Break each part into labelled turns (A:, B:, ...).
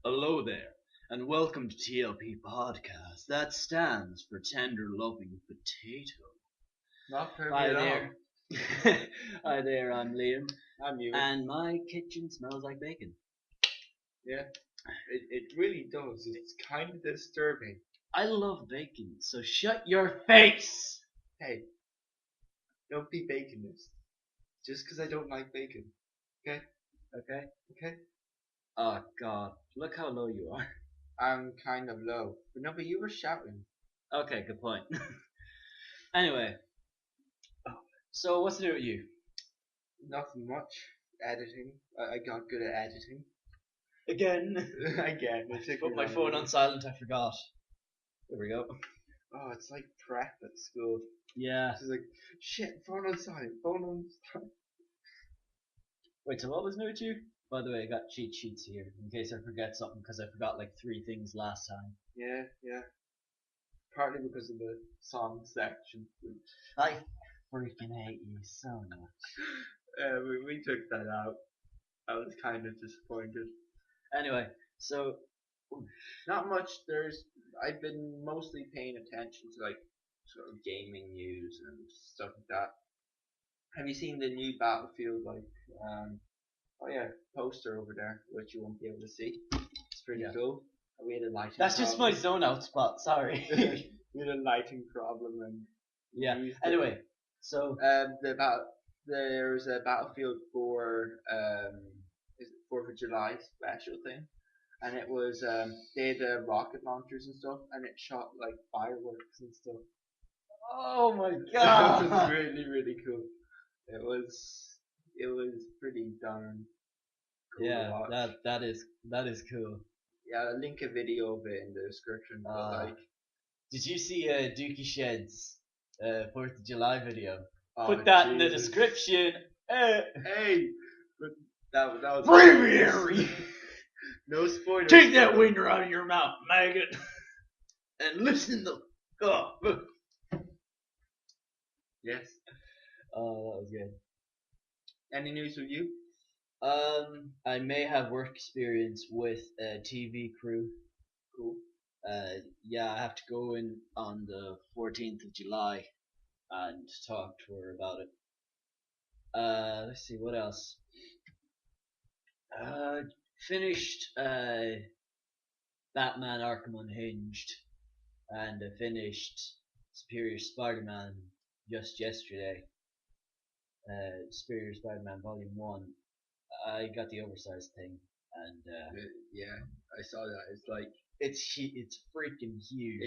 A: Hello there, and welcome to TLP Podcast. That stands for Tender Loving Potato.
B: Not for
A: Hi
B: me at
A: there. Hi there, I'm Liam,
B: all. I'm you.
A: and my kitchen smells like bacon.
B: Yeah, it really does. It's kind of disturbing.
A: I love bacon, so shut your face!
B: Hey, don't be baconist. Just because I don't like bacon. Okay?
A: Okay?
B: Okay?
A: Oh god, look how low you are.
B: I'm kind of low. But no, but you were shouting.
A: Okay, good point. Anyway, so what's to do with you?
B: Nothing much. Editing. I got good at editing.
A: Again.
B: Again.
A: Put my phone on silent, I forgot. There we go.
B: Oh, it's like prep at school.
A: Yeah.
B: It's like, shit, phone on silent, phone on silent.
A: Wait, so what was new with you? By the way, I got cheat sheets here in case I forget something because I forgot like 3 things last time.
B: Yeah. Partly because of the song section.
A: I freaking hate you so much.
B: We took that out. I was kind of disappointed.
A: Anyway, so
B: Not much. I've been mostly paying attention to like sort of gaming news and stuff like that. Have you seen the new Battlefield poster over there, which you won't be able to see? It's pretty cool. We had a lighting.
A: that's just my zone out spot. Sorry.
B: We had a lighting problem and
A: yeah. Anyway, so
B: there's a Battlefield for is it 4th of July special thing, and it was they had rocket launchers and stuff, and it shot like fireworks and stuff.
A: oh my
B: It
A: god.
B: was really cool. It was pretty darn cool.
A: Yeah,
B: to watch.
A: that is cool.
B: Yeah, I'll link a video of it in the description. But like,
A: did you see Dookie Shed's 4th of July video?
B: oh,
A: Put that in the
B: Jesus.
A: description.
B: Hey, but that was
A: Bravery!
B: No spoilers.
A: Take that winder out of your mouth, maggot, and listen to God.
B: Yes.
A: Oh, that was good.
B: Any news with you?
A: I may have work experience with a TV crew.
B: Cool.
A: Yeah, I have to go in on the 14th of July and talk to her about it. Let's see, what else? Finished Batman Arkham Unhinged, and I finished Superior Spider-Man just yesterday. Superior Spider-Man Volume 1. I got the oversized thing, and
B: Yeah, I saw that. It's like
A: it's freaking huge.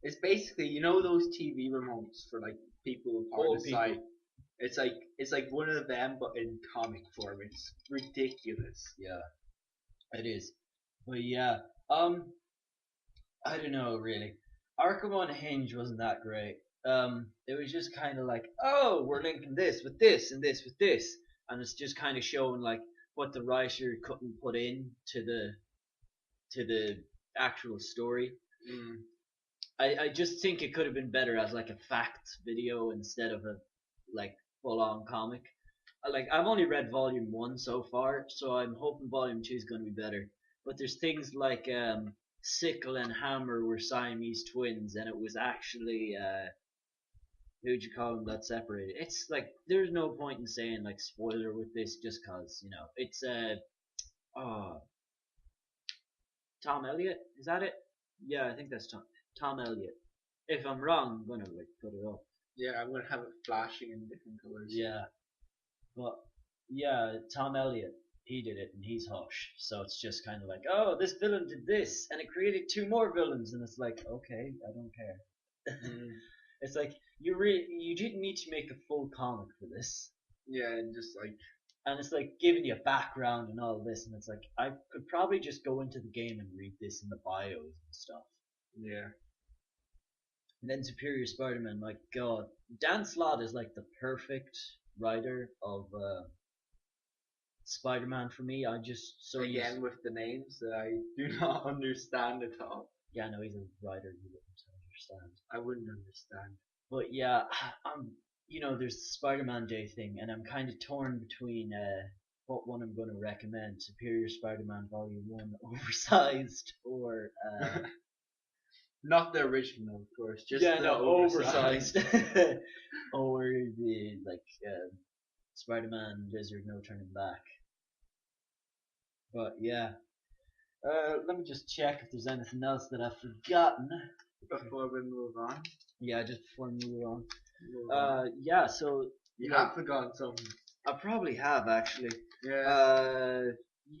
B: it's basically, you know, those TV remotes for like people with hard
A: Old
B: to sight. It's like one of them, but in comic form. It's ridiculous.
A: Yeah, it is. But yeah, I don't know really. Arkham Unhinged wasn't that great. It was just kind of like, oh, we're linking this with this and this with this, and it's just kind of showing like what the writer couldn't put in to the actual story. I just think it could have been better as like a fact video instead of a like full on comic. Like I've only read volume 1 so far, so I'm hoping volume 2 is going to be better. But there's things like Sickle and Hammer were Siamese twins, and it was actually who'd you call them that separated? It's like there's no point in saying like spoiler with this just cause, you know, it's Tom Elliott, is that it? Yeah, I think that's Tom Elliott. If I'm wrong, I'm gonna like put it up.
B: Yeah, I'm gonna have it flashing in different colors.
A: Yeah, but yeah, Tom Elliott, he did it, and he's Hush. So it's just kind of like, oh, this villain did this, and it created 2 more villains, and it's like, okay, I don't care. It's like you didn't need to make a full comic for this.
B: Yeah, and just like
A: and it's like giving you a background and all this, and it's like I could probably just go into the game and read this in the bios and stuff.
B: Yeah.
A: And then Superior Spider-Man, my god, Dan Slott is like the perfect writer of Spider-Man for me. I just so used.
B: Again with the names that I do not understand at all.
A: Yeah, no, he's a writer you wouldn't understand.
B: I wouldn't understand.
A: But yeah, there's the Spider-Man Day thing, and I'm kind of torn between what one I'm going to recommend: Superior Spider-Man Volume 1, Oversized, or
B: not the original, of course. Just
A: yeah,
B: the
A: no,
B: oversized.
A: or the Spider-Man Lizard No Turning Back. But yeah, let me just check if there's anything else that I've forgotten
B: before we move on.
A: Yeah, just before we move on. Yeah, so
B: you have forgotten something.
A: I probably have actually.
B: Yeah.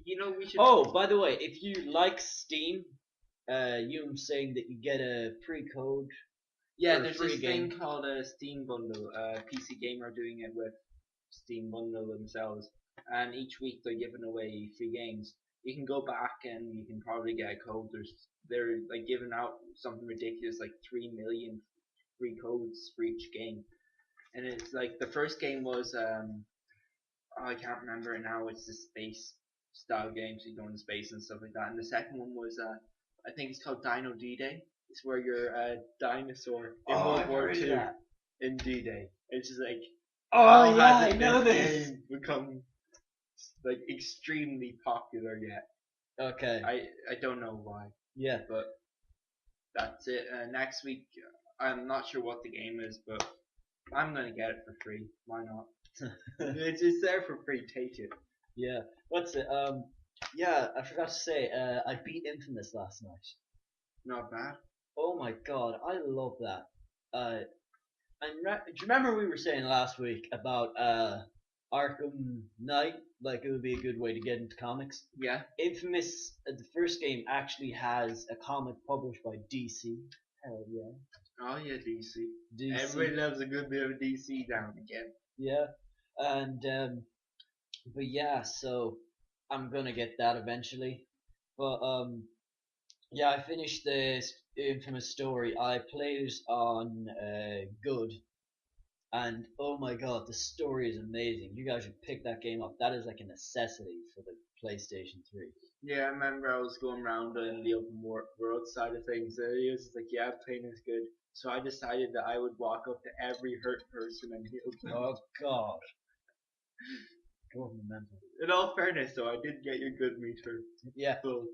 B: We should.
A: Oh, by the way, if you like Steam, you saying that you get a pre-code.
B: Yeah, there's this thing called a Steam Bundle. PC Gamer are doing it with Steam Bundle themselves, and each week they're giving away free games. You can go back and you can probably get a code. They're like giving out something ridiculous, like 3 million free codes for each game, and it's like the first game was I can't remember it now. It's the space style game, so you go into space and stuff like that. And the second one was I think it's called Dino D-Day. It's where you're a dinosaur in World War II in D-Day. It's just like
A: I know this
B: game become like extremely popular yet.
A: Okay.
B: I don't know why.
A: Yeah,
B: but that's it. Next week, I'm not sure what the game is, but I'm gonna get it for free. Why not? It's there for free. Take it.
A: Yeah. What's it? Yeah, I forgot to say. I beat Infamous last night.
B: Not bad.
A: Oh my god, I love that. Do you remember we were saying last week about Arkham Knight? Like it would be a good way to get into comics.
B: Yeah.
A: Infamous, the first game actually has a comic published by DC. Hell yeah.
B: Oh yeah, DC. Everybody loves a good bit of DC down again.
A: Yeah, and but yeah, so I'm gonna get that eventually. But yeah, I finished the Infamous story. I played it on Good, and oh my god, the story is amazing. You guys should pick that game up. That is like a necessity for the PlayStation 3.
B: Yeah, I remember I was going around in the open world side of things. He was just like, yeah, playing is good. So I decided that I would walk up to every hurt person and heal them.
A: Oh god. Governmental.
B: In all fairness, though, I did get your good meter.
A: Yeah.
B: So,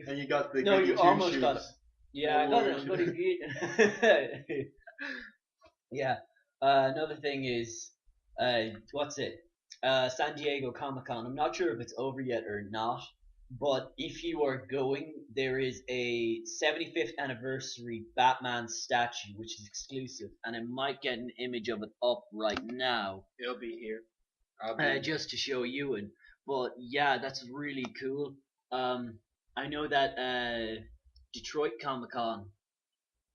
B: and you got the
A: no, you almost
B: shoes.
A: got it. Yeah, I got it. But yeah. Another thing is, what's it? San Diego Comic-Con. I'm not sure if it's over yet or not, but if you are going, there is a 75th anniversary Batman statue, which is exclusive, and I might get an image of it up right now.
B: It'll be here.
A: Just to show you it. But yeah, that's really cool. I know that Detroit Comic-Con,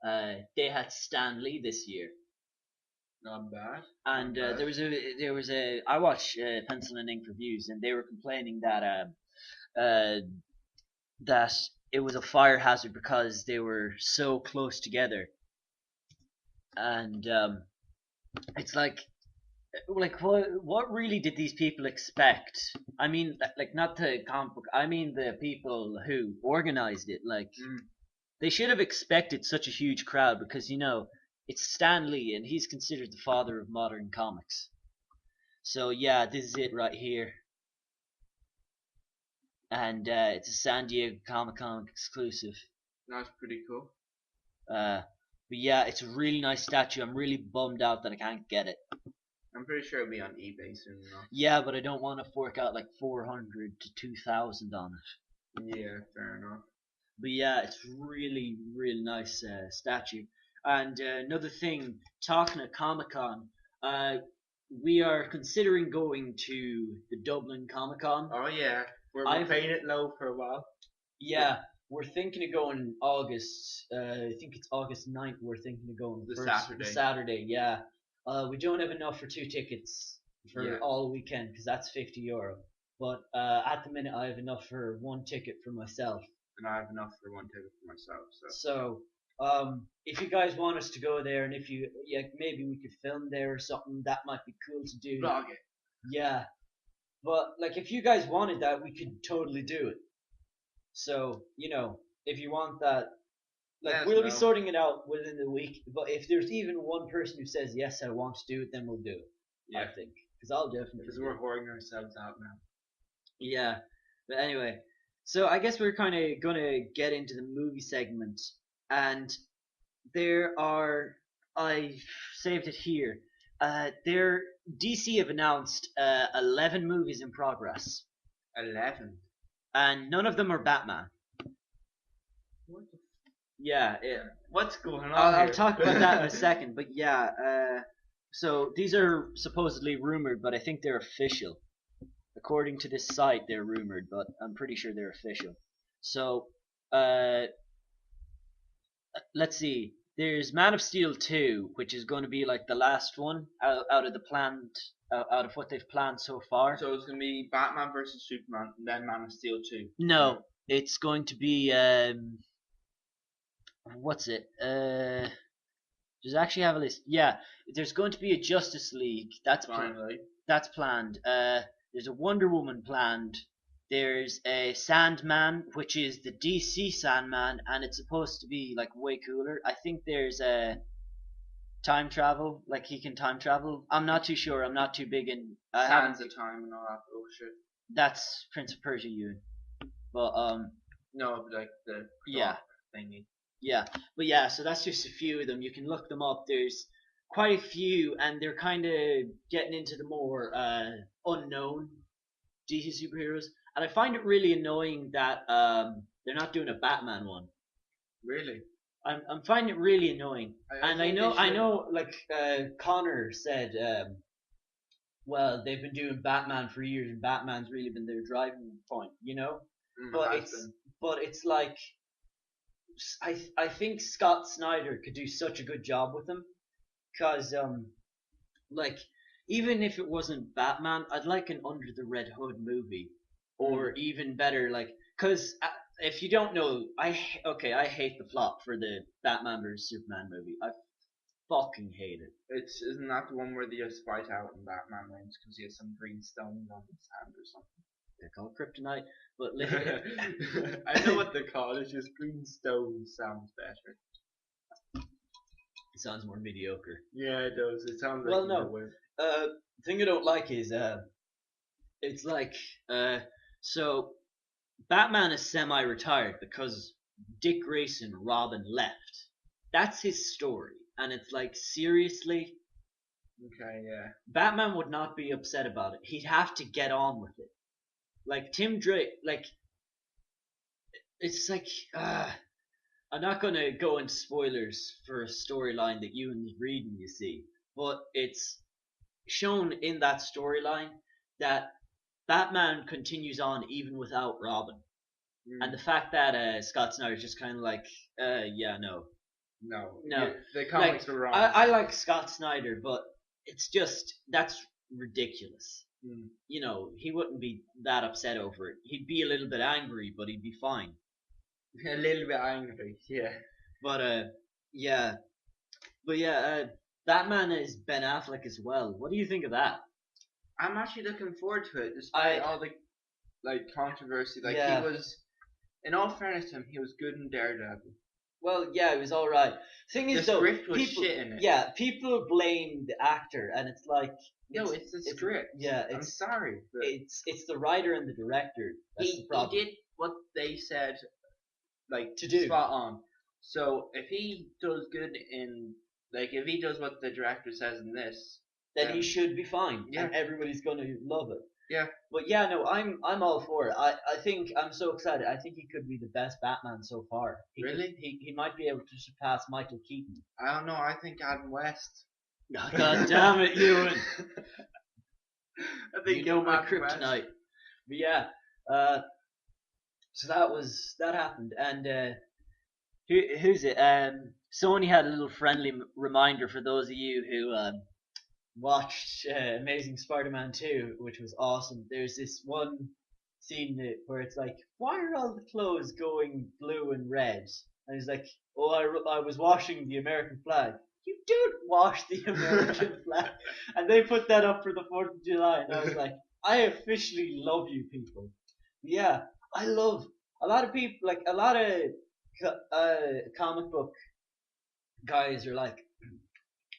A: they had Stan Lee this year.
B: Not bad.
A: And there was a I watched Pencil and Ink reviews, and they were complaining that that it was a fire hazard because they were so close together, and it's like what really did these people expect? I mean, like not the comic book. I mean the people who organized it. Like they should have expected such a huge crowd because it's Stan Lee, and he's considered the father of modern comics. So yeah, this is it right here. And it's a San Diego Comic-Con exclusive.
B: That's pretty cool.
A: But yeah, it's a really nice statue. I'm really bummed out that I can't get it.
B: I'm pretty sure it'll be on eBay soon enough.
A: Yeah, but I don't want to fork out like 400 to 2,000 on it.
B: Yeah, fair enough.
A: But yeah, it's really, really nice statue. And another thing, talking at Comic-Con, we are considering going to the Dublin Comic-Con.
B: Oh yeah, we're playing it low for a while.
A: Yeah, we're thinking of going in August. I think it's August 9th. We're thinking of going
B: Saturday.
A: Saturday, yeah. We don't have enough for 2 tickets. for all weekend because that's €50. But at the minute, I have enough for one ticket for myself.
B: And I have enough for one ticket for myself.
A: So, if you guys want us to go there, and if you, maybe we could film there or something, that might be cool to do.
B: Vlog it.
A: Yeah, but like if you guys wanted that, we could totally do it. So, if you want that, like we'll be sorting it out within the week. But if there's even one person who says yes, I want to do it, then we'll do it. Yeah. I think because I'll definitely.
B: Because we're whoring ourselves out now.
A: Yeah, but anyway, so I guess we're kind of gonna get into the movie segment, and I saved it here. DC have announced 11 movies in progress.
B: 11.
A: And none of them are Batman.
B: What the?
A: Yeah.
B: What's going on?
A: I'll talk about that in a second. But yeah, so these are supposedly rumored, but I think they're official. According to this site, they're rumored, but I'm pretty sure they're official. So, let's see. There's Man of Steel 2, which is going to be like the last one out of what they've planned so far.
B: So it's going to be Batman versus Superman, and then Man of Steel 2.
A: No, it's going to be what's it? Does it actually have a list? Yeah, there's going to be a Justice League. That's planned. There's a Wonder Woman planned. There's a Sandman, which is the DC Sandman, and it's supposed to be like way cooler. I think there's a time travel, like he can time travel. I'm not too sure. I'm not too big in.
B: Sands of time and all that bullshit.
A: That's Prince of Persia, but
B: no, like the thingy.
A: Yeah, but yeah, so that's just a few of them. You can look them up. There's quite a few, and they're kind of getting into the more unknown DC superheroes. And I find it really annoying that they're not doing a Batman one.
B: Really?
A: I'm finding it really annoying. I know. Like Connor said, well, they've been doing Batman for years, and Batman's really been their driving point, But it's like I think Scott Snyder could do such a good job with them, because like even if it wasn't Batman, I'd like an Under the Red Hood movie. Or even better, like, because if you don't know, I hate the plot for the Batman vs Superman movie. I fucking hate it.
B: Isn't that the one where they just fight out and Batman wins because he has some green stones on his hand or something?
A: They're called kryptonite, but
B: I know what they're called. It's just green stones sounds better.
A: It sounds more mediocre.
B: Yeah, it does. It sounds like
A: the thing I don't like is it's like so Batman is semi-retired because Dick Grayson, Robin left. That's his story, and it's like seriously.
B: Okay, yeah.
A: Batman would not be upset about it. He'd have to get on with it. Like Tim Drake, like it's like I'm not gonna go into spoilers for a storyline that you and reading, you see, but it's shown in that storyline that Batman continues on even without Robin. And the fact that Scott Snyder is just kind of like, no.
B: The comics were wrong.
A: I like Scott Snyder, but it's just, that's ridiculous. He wouldn't be that upset over it. He'd be a little bit angry, but he'd be fine.
B: A little bit angry, yeah.
A: But, Batman is Ben Affleck as well. What do you think of that?
B: I'm actually looking forward to it, despite all the controversy. He was, in all fairness to him, he was good in Daredevil.
A: Well, yeah, it was all right. Thing is,
B: the script was shit in it.
A: Yeah, people blame the actor, and it's like,
B: no, it's the script.
A: Yeah,
B: I'm sorry, but
A: it's the writer and the director.
B: He did what they said,
A: to do.
B: Spot on. So if he does good in, if he does what the director says in this,
A: then he should be fine.
B: Yeah.
A: And everybody's gonna love it.
B: Yeah.
A: But yeah, no, I'm all for it. I think I'm so excited. I think he could be the best Batman so far. He might be able to surpass Michael Keaton.
B: I don't know. I think Adam West.
A: God damn it, Ewan.
B: I think
A: my kryptonite. But yeah, so that happened, and who's it? Sony had a little friendly reminder for those of you who watched Amazing Spider-Man 2, which was awesome. There's this one scene where it's like, why are all the clothes going blue and red? And he's like, oh, I was washing the American flag. You don't wash the American flag. And they put that up for the 4th of July, and I was like, I officially love you people. Yeah, I love a lot of people, like a lot of comic book guys are like,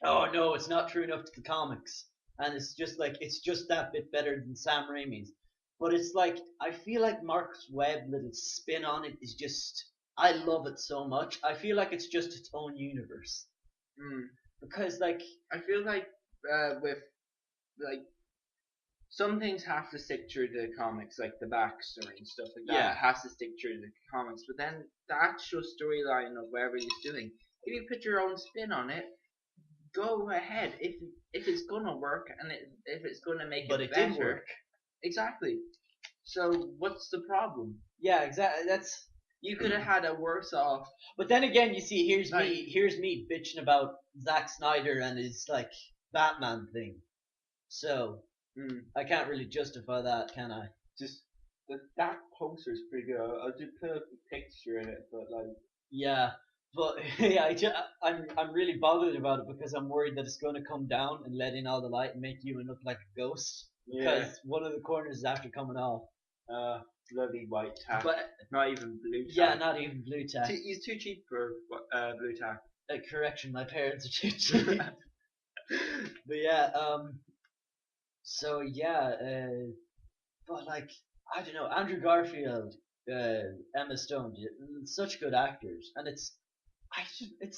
A: oh no, it's not true enough to the comics, and it's just like it's just that bit better than Sam Raimi's. But it's like I feel like Mark's Webb little spin on it is just I love it so much. I feel like it's just its own universe
B: Mm.
A: because like
B: I feel like with like some things have to stick through the comics, like the backstory and stuff like that.
A: Yeah.
B: It has to stick through the comics, but then the actual storyline of whatever he's doing, if you put your own spin on it, go ahead. If it's gonna work and if it's gonna make
A: but
B: it
A: it
B: better,
A: did work.
B: exactly. So what's the problem?
A: Yeah, exactly. That's
B: You could have had a worse off.
A: but then again, you see,
B: Like-
A: here's me bitching about Zack Snyder and his like Batman thing. So
B: Mm,
A: I can't really justify that, can I?
B: just that poster's pretty good. I'll just put up a picture in it, but like.
A: Yeah, but yeah, I'm really bothered about it because I'm worried that it's going to come down and let in all the light and make you look like a ghost because one of the corners is after coming off.
B: Bloody white tack.
A: But
B: Not even blue tack.
A: yeah, not even blue tack.
B: He's too cheap for blue tack.
A: Correction, my parents are too cheap. But yeah, so yeah, but like I don't know, Andrew Garfield, Emma Stone, such good actors, and it's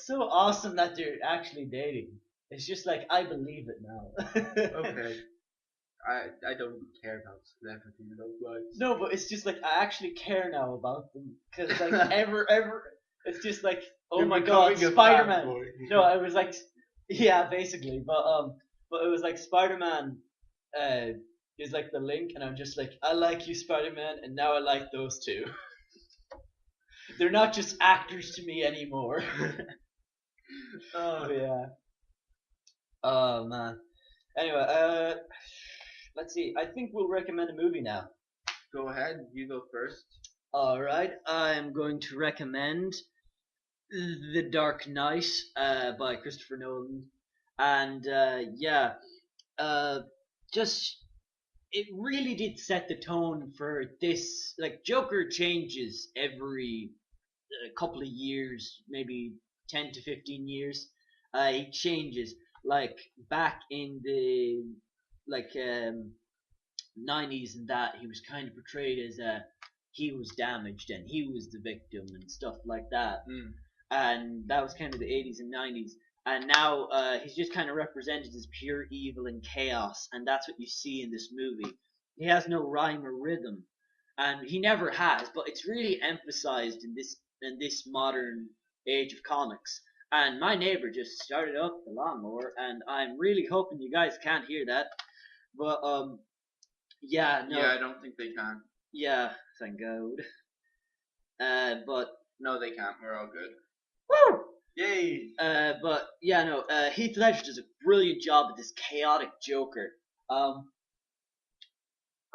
A: so awesome that they're actually dating. It's just like I believe it now.
B: Okay. I don't care about celebrity love lives.
A: No, but it's just like I actually care now about them because like ever, it's just like oh
B: You're
A: my god,
B: becoming a
A: Spider-Man.
B: fanboy.
A: No, I was like, yeah, basically, but it was like Spider-Man, is like the link, and I'm just like, I like you, Spider-Man, and now I like those two. They're not just actors to me anymore. Oh yeah. Oh man. Anyway, let's see. I think we'll recommend a movie now.
B: Go ahead, you go first.
A: All right, I'm going to recommend The Dark Knight by Christopher Nolan, and yeah, just it really did set the tone for this. Like Joker changes every couple of years, maybe 10 to 15 years. He changes. Like back in the like 90s and that he was kind of portrayed as he was damaged and he was the victim and stuff like that.
B: Mm.
A: And that was kind of the 80s and 90s. And now he's just kind of represented as pure evil and chaos, and that's what you see in this movie. He has no rhyme or rhythm, and he never has. But it's really emphasized in this modern age of comics. And my neighbor just started up the lawnmower, and I'm really hoping you guys can't hear that. But yeah, no,
B: Yeah, I don't think they can.
A: yeah, thank God. But
B: No, they can't. We're all good.
A: woo!
B: Yay!
A: But yeah, no. Heath Ledger does a brilliant job with this chaotic Joker.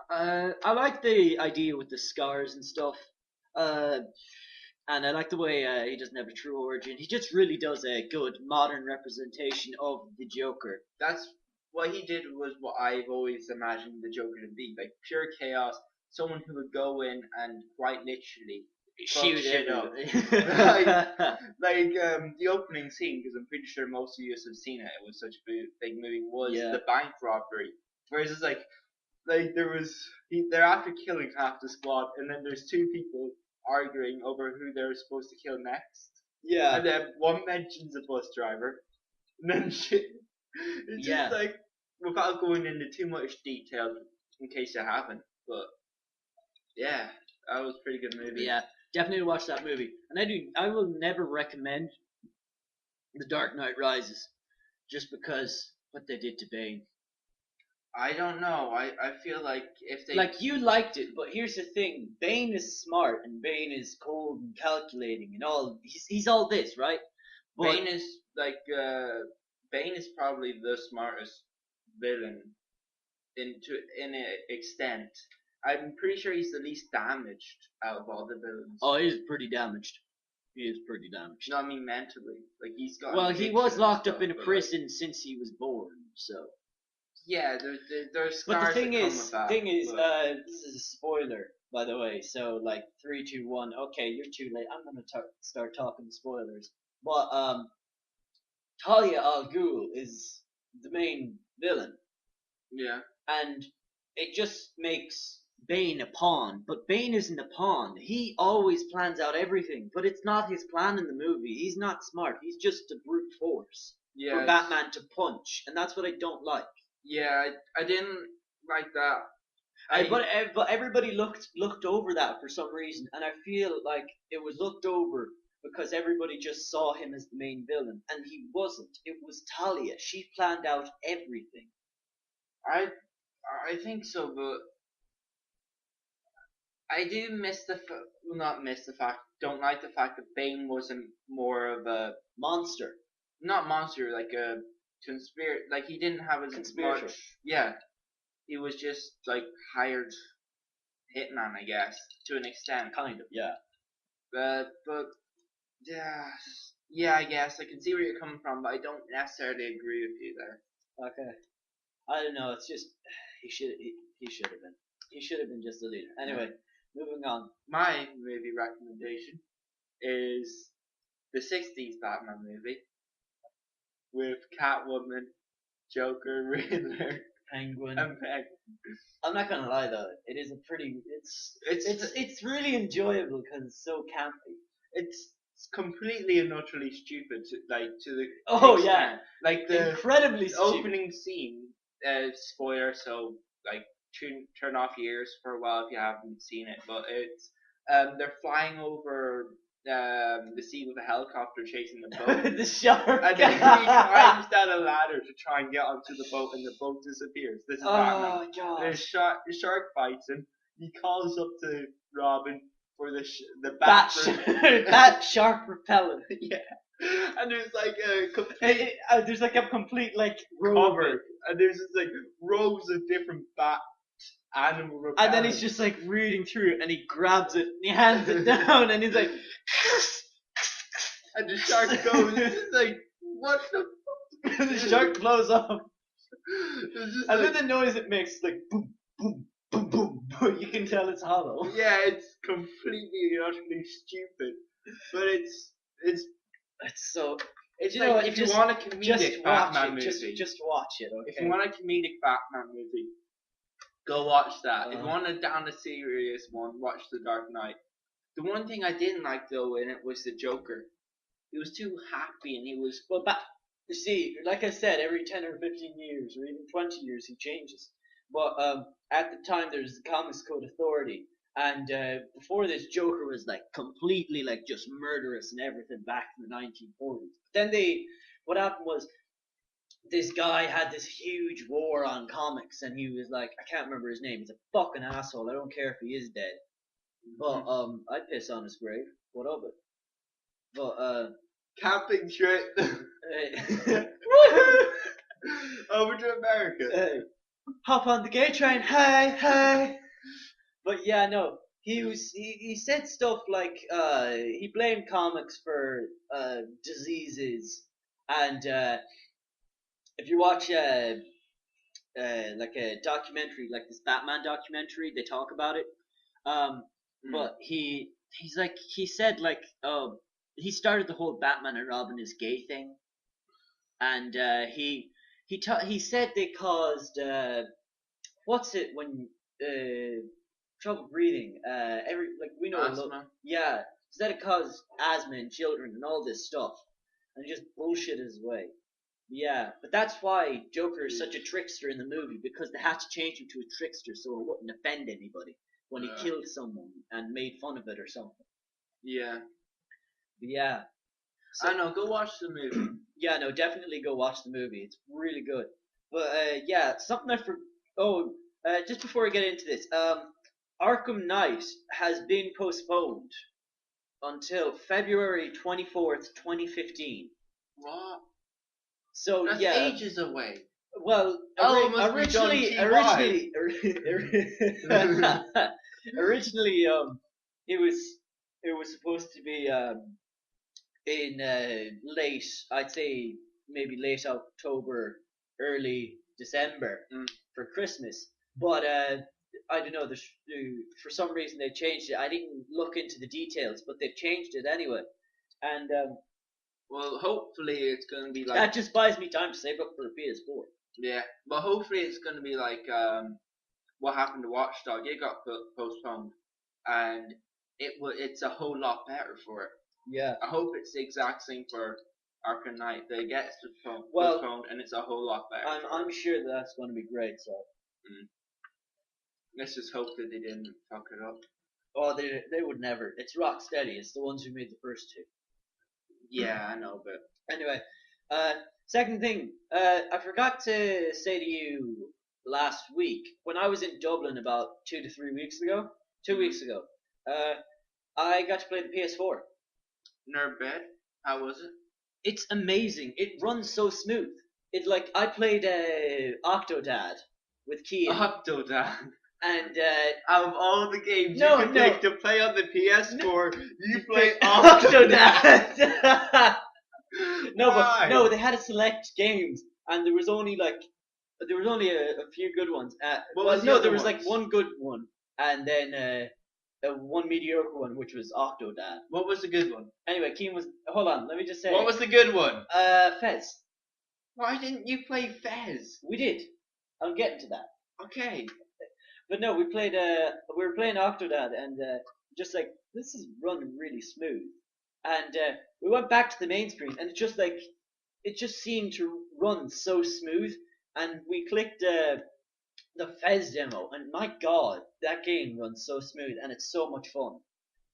A: I like the idea with the scars and stuff. And I like the way he doesn't have a true origin. He just really does a good modern representation of the Joker.
B: That's what he did was what I've always imagined the Joker to be, like pure chaos. Someone who would go in and quite literally
A: Shoot
B: shit
A: it
B: up.
A: up.
B: Like the opening scene, because I'm pretty sure most of you have seen it. It was such a big movie. Was
A: Yeah.
B: the bank robbery? Whereas it's like they're after killing half the squad, and then there's two people arguing over who they're supposed to kill next.
A: Yeah.
B: And then one mentions a bus driver, and then shit. It's
A: Yeah.
B: just like without going into too much detail in case you haven't, but yeah, that was a pretty good movie.
A: Yeah, definitely watch that movie. And I will never recommend The Dark Knight Rises, just because what they did to Bane.
B: I don't know. I feel like if they
A: Like you liked it, but here's the thing: Bane is smart and Bane is cold and calculating and all. He's all this, right? But
B: Bane is like Bane is probably the smartest villain in an extent. I'm pretty sure he's the least damaged out of all the villains.
A: Oh, he's pretty damaged. He is pretty damaged.
B: No, I mean mentally. Like he's got.
A: Well, he was
B: addiction
A: locked
B: and
A: up in a
B: stuff, but,
A: prison since he was born, so.
B: Yeah, there's
A: But
B: scars
A: the thing
B: that come
A: is,
B: with that.
A: this is a spoiler, by the way. So like 3, 2, 1. Okay, you're too late. I'm gonna start talking spoilers. But Talia al Ghul is the main villain,
B: yeah.
A: and it just makes Bane a pawn. But Bane isn't a pawn. He always plans out everything, but it's not his plan in the movie. He's not smart. He's just a brute force for Batman to punch, and that's what I don't like.
B: Yeah, I didn't like that.
A: But everybody looked over that for some reason, and I feel like it was looked over because everybody just saw him as the main villain, and he wasn't. It was Talia. She planned out everything.
B: I think so, but I do don't like the fact that Bane wasn't more of a
A: monster.
B: Not monster, like a conspirator. Like he didn't have as
A: Conspirator.
B: much. Yeah, he was just like hired hitman, I guess, to an extent.
A: Kind of, yeah.
B: But yeah, I guess I can see where you're coming from, but I don't necessarily agree with you there.
A: Okay. I don't know. It's just he should have been just the leader. Anyway, moving on.
B: My movie recommendation is the '60s Batman movie with Catwoman, Joker, Riddler,
A: Penguin.
B: and Penguin.
A: I'm not gonna lie though. It is a pretty. It's really enjoyable because it's so campy.
B: It's completely and utterly stupid to the.
A: Oh
B: extent.
A: yeah.
B: Like the
A: incredibly stupid.
B: opening scene. Spoiler, so like turn off your ears for a while if you haven't seen it. But it's they're flying over the sea with a helicopter chasing the boat.
A: The shark.
B: And then he climbs down a ladder to try and get onto the boat, and the boat disappears. This is Batman.
A: God.
B: The shark fights him. He calls up to Robin for the
A: bat shark repellent.
B: Yeah. And there's like
A: there's like a complete like
B: cover, and there's just like rows of different bat animal repellents.
A: And then he's just like reading through it, and he grabs it and he hands it down, and he's like,
B: and the shark goes. It's like, what the fuck?
A: The shark blows up, and
B: like,
A: then the noise it makes is like boom, boom, boom, boom. You can tell it's hollow.
B: Yeah, it's completely and utterly stupid, but it's
A: so.
B: It's
A: you
B: like
A: know what,
B: if you want a comedic Batman movie,
A: just watch it. Okay.
B: If you want a comedic Batman movie, go watch that. If you want a down a serious one, watch The Dark Knight. The one thing I didn't like though in it was the Joker. He was too happy, and he was
A: you see, like I said, every 10 or 15 years, or even 20 years, he changes. But at the time, there's the Comics Code Authority. And before this, Joker was like completely like just murderous and everything back in the 1940s. Then what happened was this guy had this huge war on comics, and he was like, I can't remember his name. He's a fucking asshole. I don't care if he is dead. But I'd piss on his grave. What of it? But
B: camping trip over to America.
A: Hey, hop on the gay train. Hey, hey. But yeah, no, he said stuff like he blamed comics for diseases, and if you watch like a documentary, like this Batman documentary, they talk about it. But he said like he started the whole Batman and Robin is gay thing, and he said they caused what's it when trouble breathing. We know
B: asthma.
A: Yeah, so that it caused asthma in children and all this stuff, and just bullshit his way. Yeah, but that's why Joker is such a trickster in the movie, because they had to change him to a trickster so it wouldn't offend anybody when he killed someone and made fun of it or something.
B: Yeah.
A: But yeah. So,
B: I know. Go watch the movie.
A: Yeah, no, definitely go watch the movie. It's really good. But yeah, something I just before I get into this, Arkham Knight has been postponed until February 24th, 2015.
B: What?
A: So
B: That's
A: yeah,
B: ages away.
A: Well,
B: Oh, it must be done
A: originally, it was supposed to be in late, I'd say maybe late October, early December for Christmas. But I don't know. For some reason they changed it. I didn't look into the details, but they changed it anyway. And
B: Well, hopefully it's gonna be like
A: that just buys me time to save up for a PS4.
B: yeah, but hopefully it's gonna be like what happened to Watchdog. It got postponed, and it's a whole lot better for it.
A: Yeah.
B: I hope it's the exact same for Arkham Knight. They get
A: Well,
B: postponed, and it's a whole lot better.
A: I'm sure that's going to be great. So
B: let's just hope that they didn't fuck it up.
A: oh, they would never. It's Rocksteady. It's the ones who made the first two.
B: Yeah, I know, but
A: Anyway, second thing, I forgot to say to you last week when I was in Dublin about 2 to 3 weeks ago. 2 weeks ago, I got to play the PS4.
B: Nerd bed. How was it?
A: It's amazing. It runs so smooth. It like I played Octodad with Kian.
B: Octodad.
A: And
B: out of all the games
A: No,
B: you could
A: no.
B: pick to play on the PS4, you play
A: Octodad. No,
B: Why?
A: but no, they had to select games, and there was only a few good ones. There was like one good one, and then one mediocre one, which was Octodad.
B: What was the good one?
A: Anyway, Keen was. Hold on, let me just say.
B: What was the good one?
A: Fez.
B: Why didn't you play Fez?
A: We did. I'm getting to that.
B: Okay.
A: But no, we were playing Octodad, and just like this is running really smooth. And we went back to the main screen, and it just seemed to run so smooth. And we clicked the Fez demo, and my God, that game runs so smooth, and it's so much fun.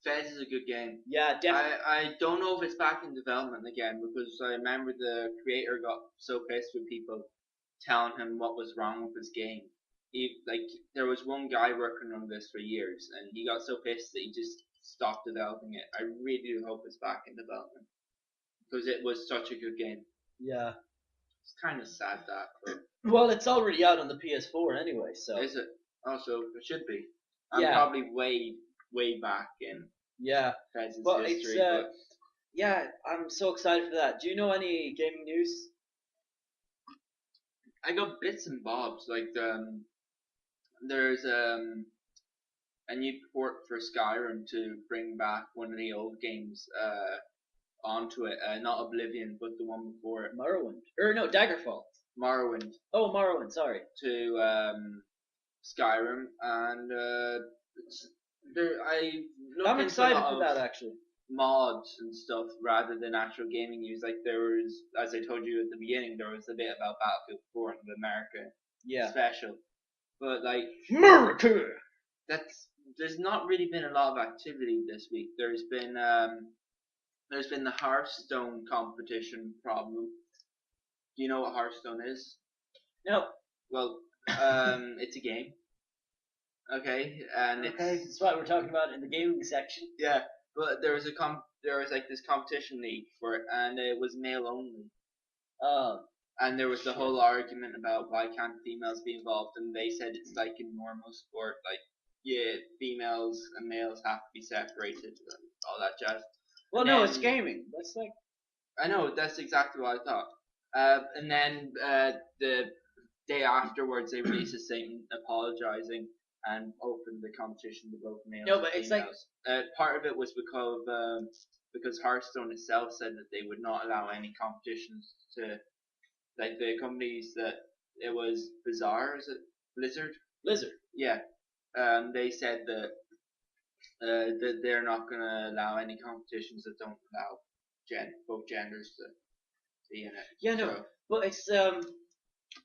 B: Fez is a good game.
A: Yeah, definitely.
B: I don't know if it's back in development again because I remember the creator got so pissed with people telling him what was wrong with his game. There was one guy working on this for years, and he got so pissed that he just stopped developing it. I really do hope it's back in development because it was such a good game.
A: Yeah.
B: It's kind of sad that. But
A: well, it's already out on the PS4 anyway, so.
B: Is it? Also, it should be.
A: Yeah.
B: I'm probably way back in.
A: Yeah.
B: Fez's
A: well,
B: history.
A: it's yeah, I'm so excited for that. Do you know any gaming news?
B: I got bits and bobs. Like there's a new port for Skyrim to bring back one of the old games onto it. Not Oblivion, but the one before it.
A: Morrowind. Or no, Daggerfall.
B: Morrowind.
A: Oh, Morrowind. Sorry.
B: To Skyrim, and
A: I'm excited for that actually.
B: Mods and stuff rather than actual gaming news. Like there was, as I told you at the beginning, there was a bit about Battlefield 4 and the America special, but like
A: America.
B: There's not really been a lot of activity this week. There's been the Hearthstone competition problem. Do you know what Hearthstone is?
A: No.
B: Well, it's a game. Okay, and
A: that's what we're talking about in the gaming section.
B: Yeah, but there was like this competition league for it, and it was male only.
A: Oh.
B: And there was the whole argument about why can't females be involved, and they said it's like in normal sport, like yeah, females and males have to be separated and all that jazz.
A: Well, no, it's gaming. That's like.
B: I know, that's exactly what I thought. And then the day afterwards, they released a statement apologizing and opened the competition to both males.
A: No, but it's
B: females. Part of it was because Hearthstone itself said that they would not allow any competitions to, like the companies that it was Bizarre, is it Blizzard? Yeah. They said that that they're not going to allow any competitions that don't allow both genders to be in it.
A: Yeah, no, but it's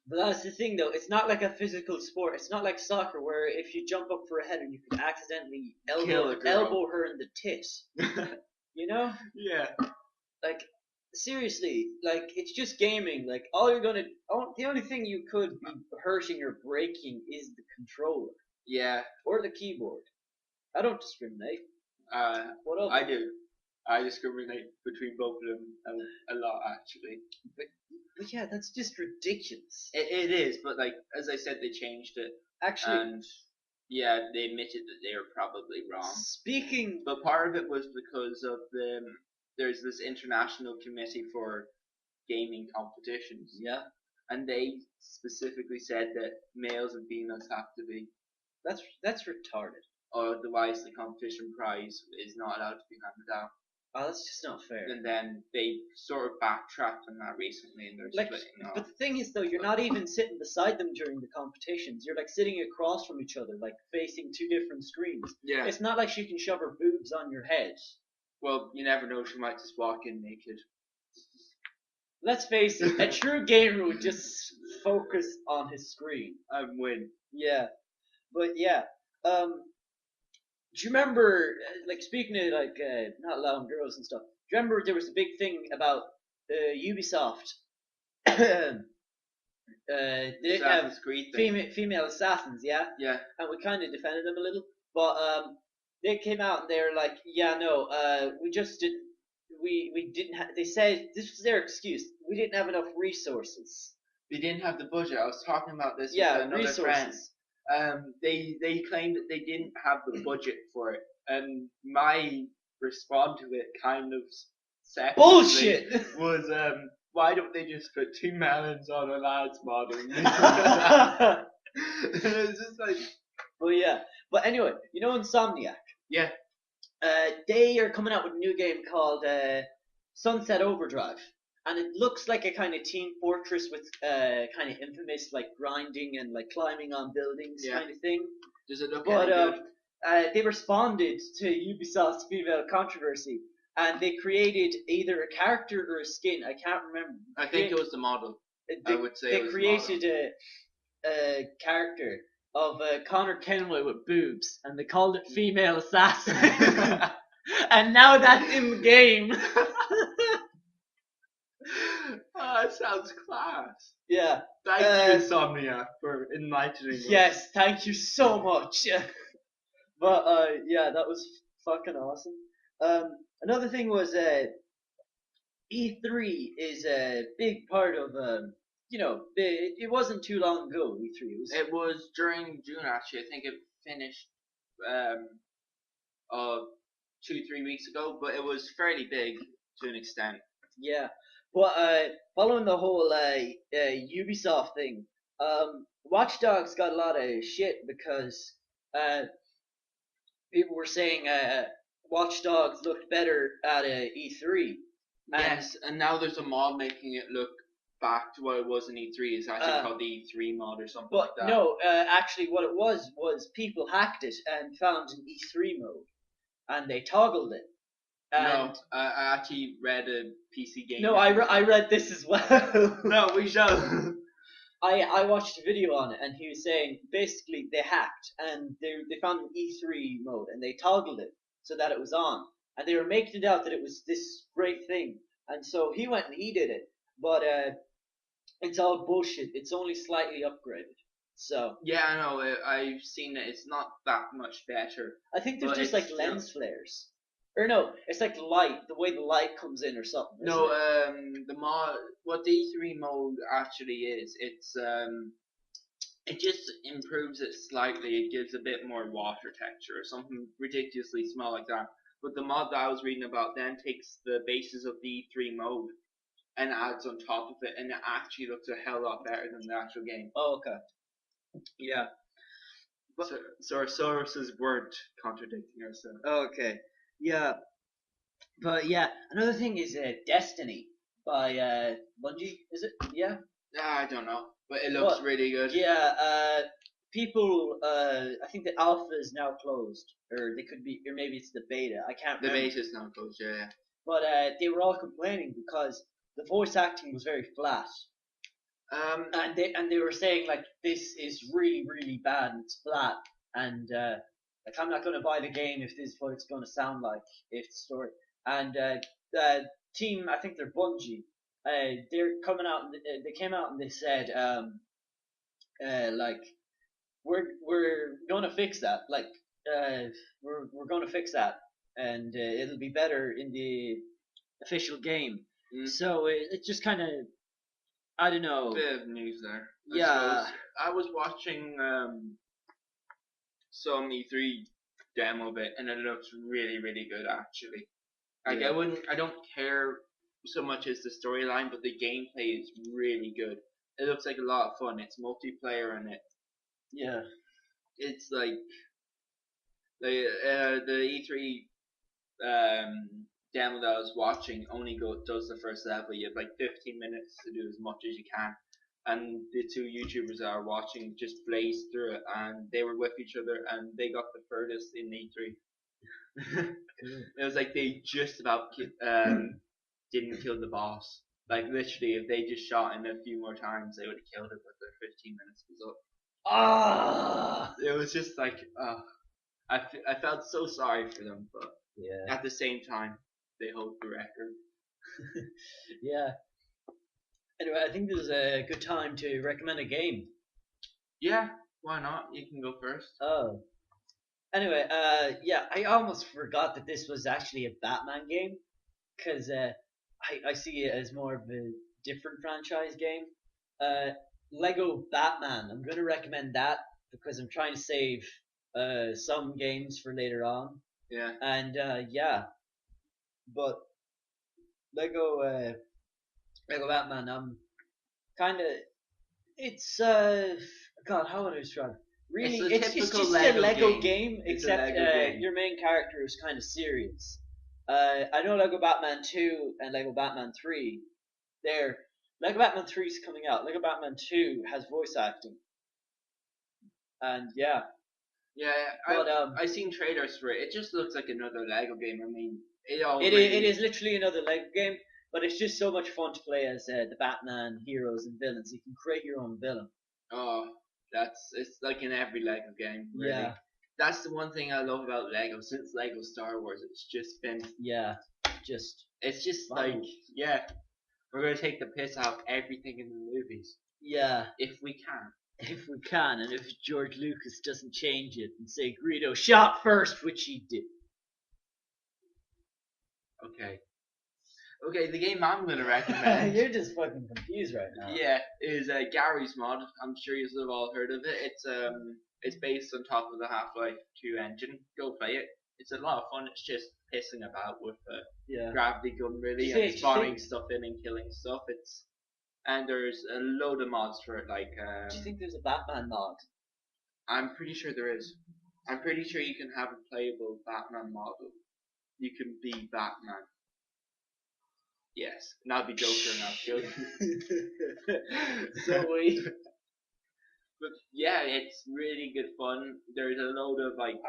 A: but that's the thing though. It's not like a physical sport. It's not like soccer where if you jump up for a header, you can accidentally elbow her in the tit. You know?
B: Yeah.
A: Like seriously, like it's just gaming. Like the only thing you could be hurting or breaking is the controller.
B: Yeah.
A: Or the keyboard. I don't discriminate. What else?
B: I do. I discriminate between both of them a lot, actually.
A: But yeah, that's just ridiculous.
B: It is, but like as I said, they changed it,
A: Actually,
B: and yeah, they admitted that they were probably wrong.
A: speaking,
B: But part of it was because of there's this international committee for gaming competitions,
A: yeah,
B: and they specifically said that males and females have to be,
A: that's retarded.
B: or otherwise the competition prize is not allowed to be handed out.
A: Oh, that's just not fair.
B: And then they sort of backtracked on that recently, and they're
A: Like,
B: splitting off.
A: but the thing is, though, you're not even sitting beside them during the competitions. You're like sitting across from each other, like facing two different screens.
B: Yeah.
A: It's not like she can shove her boobs on your head.
B: Well, you never know. She might just walk in naked.
A: Let's face it, a true gamer would just focus on his screen.
B: And win.
A: Yeah, but yeah. Do you remember, like, speaking of like not allowing girls and stuff? Do you remember there was a big thing about Ubisoft? They didn't have
B: Assassin's Creed thing.
A: female assassins, yeah,
B: Yeah.
A: and we kind of defended them a little, but they came out and they were like, yeah, no, we just didn't. We didn't. They said this was their excuse. We didn't have enough resources.
B: They didn't have the budget. I was talking about this
A: Yeah,
B: with another
A: resources.
B: friend. They claimed that they didn't have the budget for it, and my response to it kind of sexually
A: Bullshit.
B: was why don't they just put 2 melons on a lad's model? And it was just like,
A: Well, yeah. But anyway, you know Insomniac?
B: yeah,
A: They are coming out with a new game called Sunset Overdrive. And it looks like a kind of Team Fortress with kind of infamous like grinding and like climbing on buildings
B: Yeah.
A: kind of thing.
B: does it look
A: But
B: any good?
A: they responded to Ubisoft's female controversy. And they created either a character or a skin. I can't remember.
B: I think it was the model. I would say
A: They
B: it was the
A: created a character of Connor Kenway with boobs, and they called it Female Assassin. And now that's in the game.
B: Oh, that sounds class.
A: Yeah.
B: Thank you, Insomniac, for enlightening us.
A: Yes, thank you so much. But yeah, that was fucking awesome. Another thing was E3 is a big part of it wasn't too long ago. E3 was.
B: It was during June, actually. I think it finished 2-3 weeks ago, but it was fairly big to an extent.
A: Yeah, but following the whole Ubisoft thing, Watch Dogs got a lot of shit because people were saying Watch Dogs looked better at E3.
B: Yes, and now there's a mod making it look back to what it was in E3. It's actually called the E3 mod or something like
A: But
B: that.
A: no, actually, what it was people hacked it and found an E3 mode, and they toggled it. And
B: No, I actually read a PC game.
A: no, I read this as well.
B: No, we shall.
A: I watched a video on it, and he was saying basically they hacked and they found an E3 mode and they toggled it so that it was on, and they were making it out that it was this great thing, and so he went and he did it, but it's all bullshit. It's only slightly upgraded. So
B: Yeah, I know. I've seen it. It's not that much better.
A: I think there's
B: But
A: just like
B: it's
A: lens flares, or no, it's like light, the way the light comes in or something. isn't
B: No,
A: it?
B: the mod, what the E3 mode actually is, it just improves it slightly. It gives a bit more water texture or something ridiculously small like that. But the mod that I was reading about then takes the basis of the E3 mode and adds on top of it, and it actually looks a hell lot better than the actual game.
A: Oh, okay. Yeah.
B: So our sources weren't contradicting ourselves.
A: Okay. Yeah. But yeah, another thing is Destiny by Bungie, is it? Yeah.
B: I don't know, but it looks
A: What?
B: really good.
A: Yeah. People. I think the alpha is now closed, or they could be, or maybe it's the beta. I can't
B: The
A: remember.
B: base is now closed, yeah.
A: But they were all complaining because the voice acting was very flat, and they were saying like this is really really bad and it's flat, and like I'm not gonna buy the game if this is what it's gonna sound like, if it's story. And team, I think they're Bungie. They're coming out. And they came out and they said like we're gonna fix that. Like we're gonna fix that, and it'll be better in the official game.
B: Mm.
A: So it just kind of I don't know.
B: Bit of news there.
A: Yeah.
B: I was watching some E3 demo bit, and it looks really, really good actually. Like
A: Yeah.
B: I don't care so much as the storyline, but the gameplay is really good. It looks like a lot of fun. It's multiplayer and
A: Yeah.
B: it's like the E3 demo that I was watching only does the first level. You have like 15 minutes to do as much as you can. And the two YouTubers that are watching just blazed through it, and they were with each other, and they got the furthest in E3. It was like they just about didn't kill the boss. Like literally, if they just shot him a few more times, they would have killed it. But their 15 minutes was up.
A: Ah.
B: It was just like, I felt so sorry for them, but
A: Yeah.
B: at the same time, they hold the record.
A: Yeah. Anyway, I think this is a good time to recommend a game.
B: Yeah, why not? You can go first.
A: Oh. Anyway, yeah, I almost forgot that this was actually a Batman game, because I see it as more of a different franchise game. Lego Batman. I'm gonna recommend that because I'm trying to save some games for later on.
B: Yeah.
A: And yeah, but Lego Batman. Kind of. It's God, how would I describe it? Really, it's just a Lego game, except your main character is kind of serious. I know Lego Batman 2 and Lego Batman 3. Lego Batman 3 is coming out. Lego Batman 2 has voice acting. And yeah.
B: Yeah,
A: But
B: I've seen trailers for it. It just looks like another Lego game. I mean,
A: it is literally another Lego game, but it's just so much fun to play as the Batman heroes and villains. You can create your own villain.
B: Oh, it's like in every Lego game. Really.
A: Yeah.
B: That's the one thing I love about Lego. Since Lego Star Wars, it's just been it's just
A: fun.
B: like, yeah, we're gonna take the piss out of everything in the movies.
A: Yeah.
B: If we can.
A: If we can, and if George Lucas doesn't change it and say Greedo shot first, which he did.
B: Okay, the game I'm gonna recommend.
A: You're just fucking confused right now.
B: Yeah, is Gary's Mod. I'm sure you've all heard of it. It's based on top of the Half-Life 2 engine. Go play it. It's a lot of fun. It's just pissing about with a gravity gun, really, and spawning stuff in and killing stuff. And there's a load of mods for it. Like,
A: do you think there's a Batman mod?
B: I'm pretty sure there is. I'm pretty sure you can have a playable Batman model. You can be Batman. Yes, not be Joker, not Joker.
A: So weak.
B: But yeah, it's really good fun. There's a load of like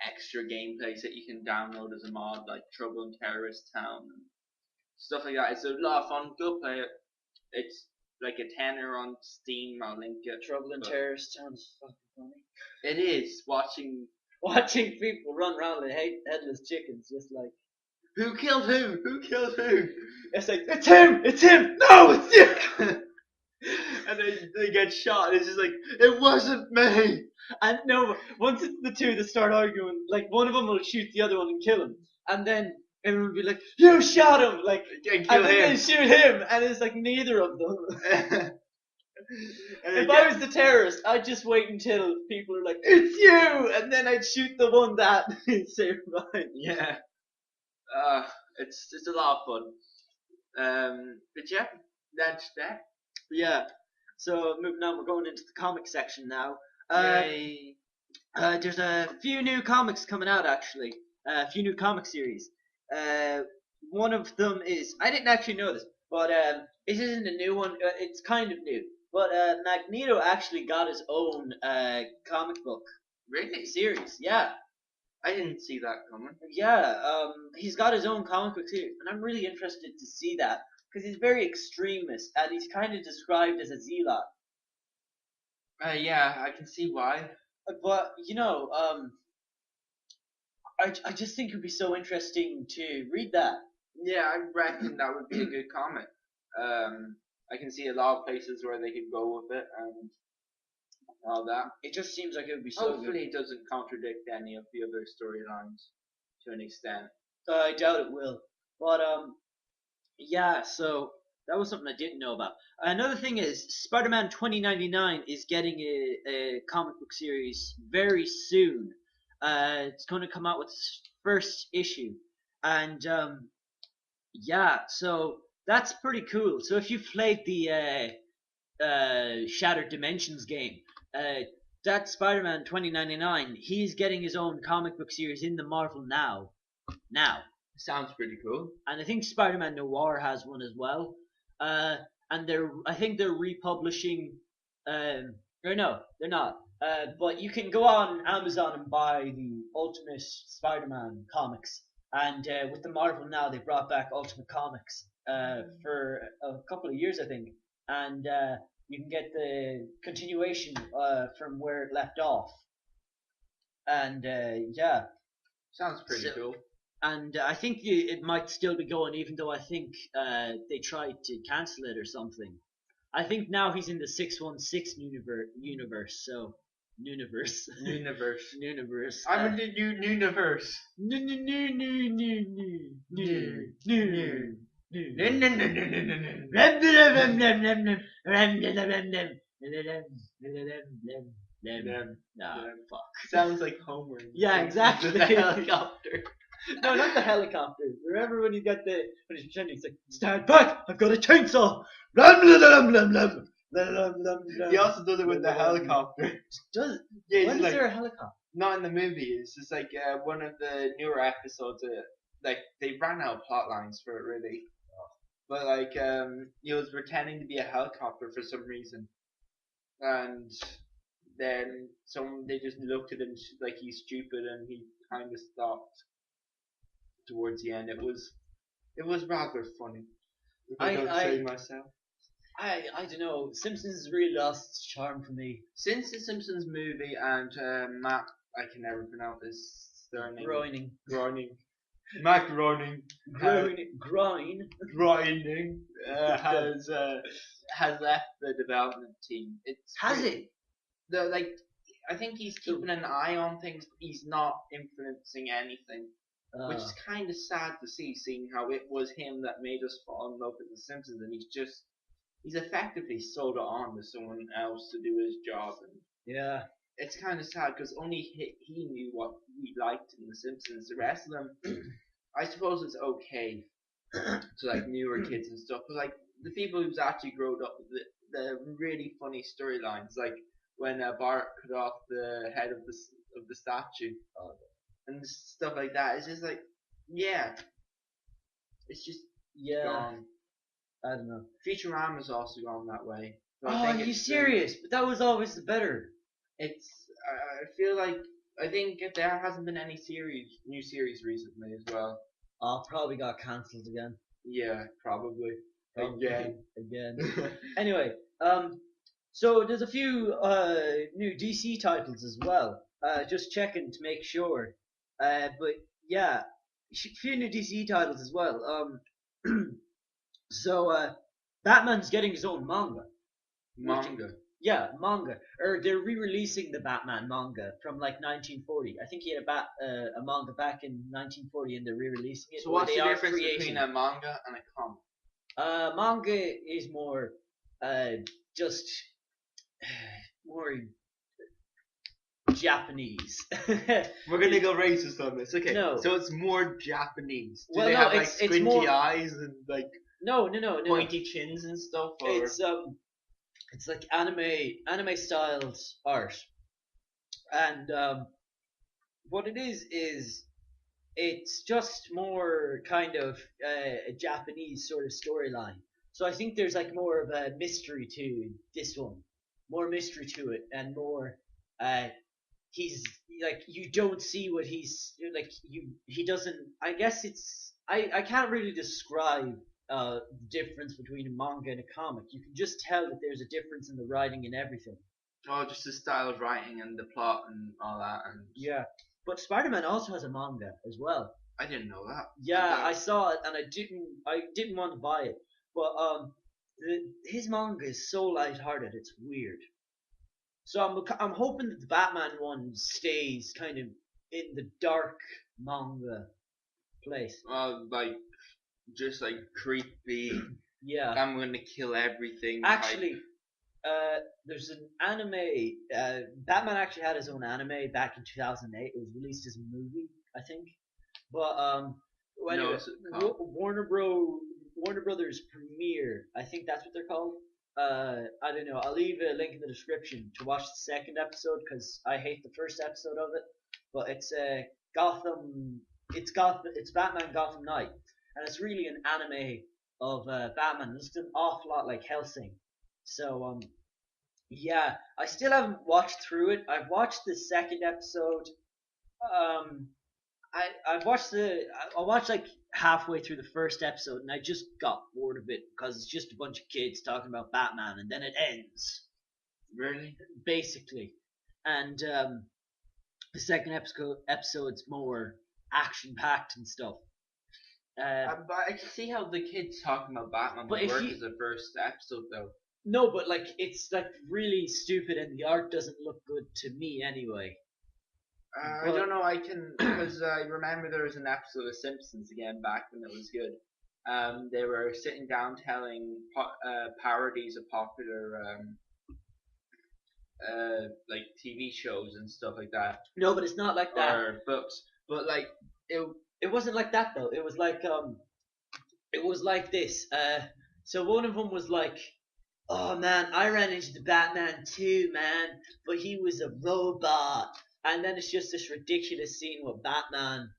B: extra gameplays that you can download as a mod, like Trouble in Terrorist Town and stuff like that. It's a lot of fun. Go play it. It's like a tenner on Steam. I'll link it.
A: Trouble in Terrorist Town is fucking funny.
B: It is watching
A: people run around like headless chickens, just like.
B: Who killed who? Who killed who?
A: It's like, it's him! It's him! No, it's you!
B: And then they get shot, and it's just like, it wasn't me!
A: And no, once it's the two that start arguing, like, one of them will shoot the other one and kill him. And then everyone will be like, you shot him! Like, and then they shoot him, and it's like neither of them. If I was the terrorist, I'd just wait until people are like, it's you! And then I'd shoot the one that survived.
B: Yeah. It's a lot of fun. But yeah, that's that.
A: Yeah. So moving on, we're going into the comic section now. There's a few new comics coming out actually. A few new comic series. One of them is, I didn't actually know this, but this isn't a new one. It's kind of new. But Magneto actually got his own comic book.
B: Really?
A: Series. Yeah.
B: I didn't see that coming.
A: Yeah, he's got his own comic book series, and I'm really interested to see that, because he's very extremist, and he's kind of described as a zealot.
B: Yeah, I can see why.
A: But, you know, I just think it would be so interesting to read that.
B: Yeah, I reckon that would be a good comic. I can see a lot of places where they could go with it, and all that.
A: It just seems like it would be so
B: Hopefully it doesn't contradict any of the other storylines to an extent.
A: I doubt it will. But yeah, so
C: That was something I didn't know about. Another thing is Spider-Man 2099 is getting a comic book series very soon. It's going to come out with its first issue, and yeah, so that's pretty cool. So if you've played the Shattered Dimensions game, that Spider-Man 2099, he's getting his own comic book series in the Marvel now.
B: Sounds pretty cool.
C: And I think Spider-Man Noir has one as well. Uh, and I think they're republishing. Or no, they're not. But you can go on Amazon and buy the Ultimate Spider-Man comics. And with the Marvel now, they brought back Ultimate Comics for a couple of years, I think. And you can get the continuation from where it left off. And yeah.
B: Sounds pretty cool.
C: And I think it might still be going, even though I think they tried to cancel it or something. I think now he's in the 616 universe, so universe.
B: I'm in the new universe.
C: Nah, fuck.
B: Sounds like Homer.
C: Yeah, exactly.
B: The helicopter.
C: No, not the helicopter. Remember when when he's pretending, he's like, stand back, I've got a chainsaw.
B: He also does it with the helicopter.
C: Does
B: Yeah,
C: when is
B: like,
C: there a helicopter?
B: not in the movie. It's just like one of the newer episodes. Like they ran out of plot lines for it, really. But like he was pretending to be a helicopter for some reason, and then they just looked at him like he's stupid, and he kind of stopped. Towards the end, it was rather funny. If I don't say myself.
C: I don't know. Simpsons really lost its charm for me.
B: Since the Simpsons movie and Matt, I can never pronounce this surname.
C: Groening.
B: Matt Groening.
C: Groening
B: has left the development team.
C: Has it?
B: I think he's keeping an eye on things, but he's not influencing anything. Which is kind of sad to see, seeing how it was him that made us fall in love with The Simpsons, and he's effectively sold it on to someone else to do his job. And
C: yeah,
B: it's kind of sad because only he knew what we liked in The Simpsons. The rest of them, I suppose it's okay to like newer kids and stuff, but like the people who's actually grown up with the really funny storylines, like when Bart cut off the head of the statue. And stuff like that. It's just like, yeah. It's just gone.
C: I don't know.
B: Futurama's also gone that way. So
C: are you serious? But that was always the better.
B: I feel like, I think there hasn't been any new series recently as well.
C: Probably got cancelled again.
B: Yeah, probably. Again.
C: Anyway, so there's a few new DC titles as well. Just checking to make sure. But yeah, a few new DC titles as well. So Batman's getting his own manga. Yeah, manga. Or they're re-releasing the Batman manga from like 1940. I think he had a manga back in 1940, and they're re-releasing it.
B: So what's the difference between a manga and a comic?
C: Manga is more just more Japanese.
B: We're gonna go racist on this. Okay.
C: No.
B: So it's more Japanese. Do
C: well,
B: they
C: no,
B: have like
C: it's
B: squinty
C: more
B: eyes and like
C: no.
B: pointy chins and stuff? Or?
C: It's like anime styled art, and what it is it's just more kind of a Japanese sort of storyline. So I think there's like more of a mystery to this one, more mystery to it, and more. He's like you don't see what he's like. He doesn't. I guess I can't really describe the difference between a manga and a comic. You can just tell that there's a difference in the writing and everything.
B: Oh, just the style of writing and the plot and all that. And
C: yeah, but Spider-Man also has a manga as well.
B: I didn't know that.
C: Yeah, I saw it and I didn't want to buy it, but his manga is so light-hearted, it's weird. So I'm hoping that the Batman one stays kind of in the dark manga place.
B: Like just like creepy.
C: Yeah.
B: I'm gonna kill everything.
C: Actually, there's an anime. Batman actually had his own anime back in 2008. It was released as a movie, I think. But well,
B: No,
C: anyway,
B: it's called-
C: Warner Brothers Premiere. I think that's what they're called. I don't know. I'll leave a link in the description to watch the second episode because I hate the first episode of it. But it's Gotham. It's Gotham. It's Batman Gotham Knight, and it's really an anime of Batman. It's an awful lot like Hellsing. So yeah, I still haven't watched through it. I've watched the second episode. Um, I watched like halfway through the first episode and I just got bored of it because it's just a bunch of kids talking about Batman and then it ends
B: really?
C: basically, and the second episode's more action packed and stuff.
B: But I can see how the kids talking about Batman
C: But
B: would
C: if
B: work
C: you-
B: as a first episode though.
C: No, but like it's like really stupid and the art doesn't look good to me anyway.
B: I don't know. I can because I remember there was an episode of Simpsons again back when it was good. They were sitting down telling parodies of popular like TV shows and stuff like that,
C: No, but it's not like that.
B: or books. But like
C: It wasn't like that though. It was like this. So one of them was like, "Oh man, I ran into the Batman too, man, but he was a robot." And then it's just this ridiculous scene with Batman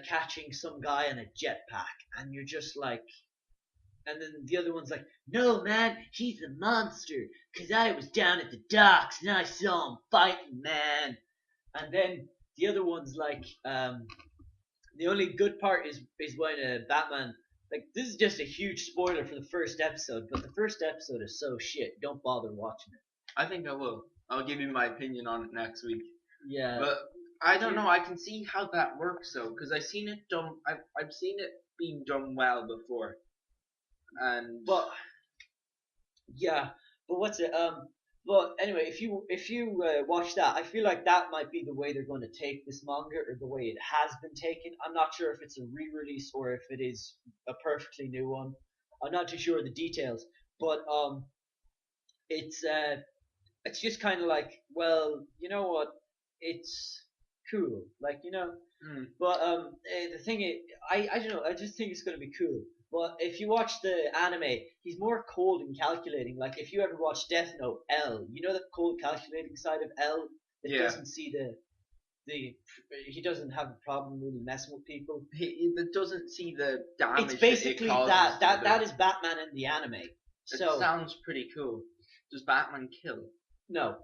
C: catching some guy in a jetpack, and you're just like, and then the other one's like, "No man, he's a monster, 'cause I was down at the docks and I saw him fighting, man." And then the other one's like, the only good part is when Batman, like, this is just a huge spoiler for the first episode, but the first episode is so shit. Don't bother watching it.
B: I think I will. I'll give you my opinion on it next week.
C: Yeah.
B: But I don't know. I can see how that works though, because I've seen it done. I've seen it being done well before. And
C: But yeah, but what's it? But anyway, if you watch that, I feel like that might be the way they're going to take this manga, or the way it has been taken. I'm not sure if it's a re-release or if it is a perfectly new one. I'm not too sure of the details, but it's just kind of like, well, you know what? It's cool, like, you know. But the thing is, I don't know. I just think it's gonna be cool. But if you watch the anime, he's more cold and calculating. Like if you ever watch Death Note, L, you know the cold calculating side of L that
B: Yeah.
C: doesn't see he doesn't have a problem really messing with people.
B: he doesn't see the damage.
C: It's basically
B: that it causes
C: that
B: to
C: that
B: the-
C: is Batman in the anime.
B: It
C: So
B: sounds pretty cool. Does Batman kill
C: no,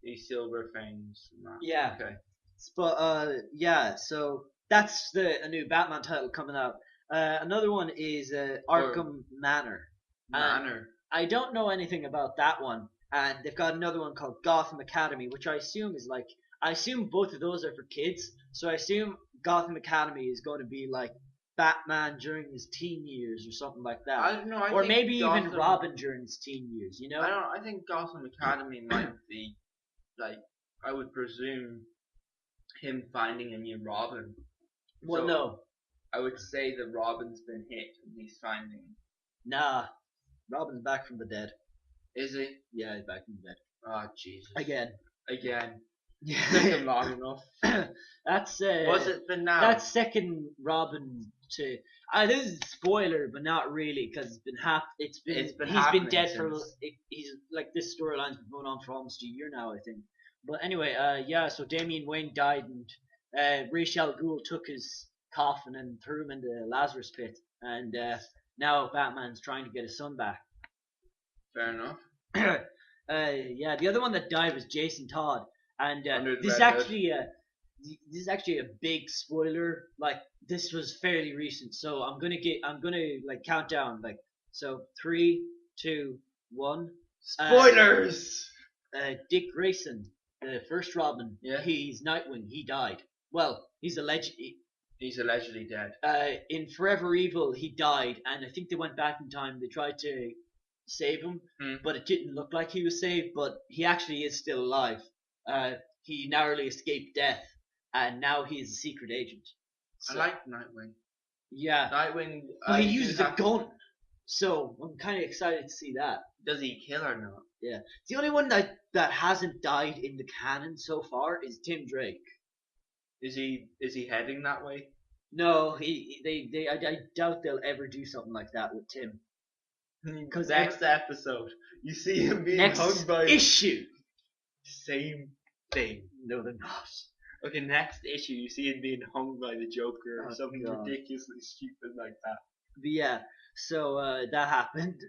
B: these silver things? And that?
C: yeah.
B: Okay.
C: But yeah, so that's a new Batman title coming out. Another one is Arkham Manor.
B: Manor.
C: I don't know anything about that one, and they've got another one called Gotham Academy, which I assume is like, I assume both of those are for kids. So I assume Gotham Academy is going to be like Batman during his teen years or something like that,
B: I don't know.
C: or
B: think
C: maybe even
B: Gotham-
C: Robin during his teen years. You know?
B: I think Gotham Academy might be like, I would presume him finding a new Robin.
C: Well,
B: So,
C: no,
B: I would say that Robin's been hit and he's finding.
C: nah. Robin's back from the dead.
B: Is he?
C: Yeah, he's back from the dead
B: Oh Jesus.
C: again.
B: Again. Took
C: Yeah.
B: him long enough.
C: That's
B: Was it for now?
C: That's second Robin to. This is a spoiler, but not really, because
B: It's been
C: he's been
B: happening
C: dead for.
B: since-
C: He's like, this storyline's been going on for almost a year now, I think. But anyway, yeah. So Damian Wayne died, and Ra's al Ghul took his coffin and threw him in the Lazarus pit, and now Batman's trying to get his son back.
B: Fair enough.
C: Yeah, the other one that died was Jason Todd, and
B: Under the
C: this is
B: Red Hood.
C: this is actually a big spoiler. Like, this was fairly recent, so I'm gonna like count down, like, so 3, 2, 1.
B: Spoilers.
C: Dick Grayson, the first Robin,
B: Yeah.
C: he's Nightwing. He died. Well, he's allegedly.
B: He's allegedly dead.
C: In Forever Evil, he died, and I think they went back in time. They tried to save him, but it didn't look like he was saved. But he actually is still alive. He narrowly escaped death, and now he is a secret agent. So,
B: I like Nightwing.
C: yeah,
B: Nightwing.
C: but he
B: I do
C: uses a
B: have-
C: gun, So I'm kind of excited to see that.
B: Does he kill or not?
C: Yeah, the only one that hasn't died in the canon so far is Tim Drake.
B: Is he heading that way?
C: No, I doubt they'll ever do something like that with Tim.
B: Because next episode, you see him being
C: Next
B: hung by
C: issue.
B: same thing.
C: No, they're not.
B: Okay, next issue, you see him being hung by the Joker or
C: Oh,
B: something
C: God.
B: ridiculously stupid like that.
C: But yeah, so that happened.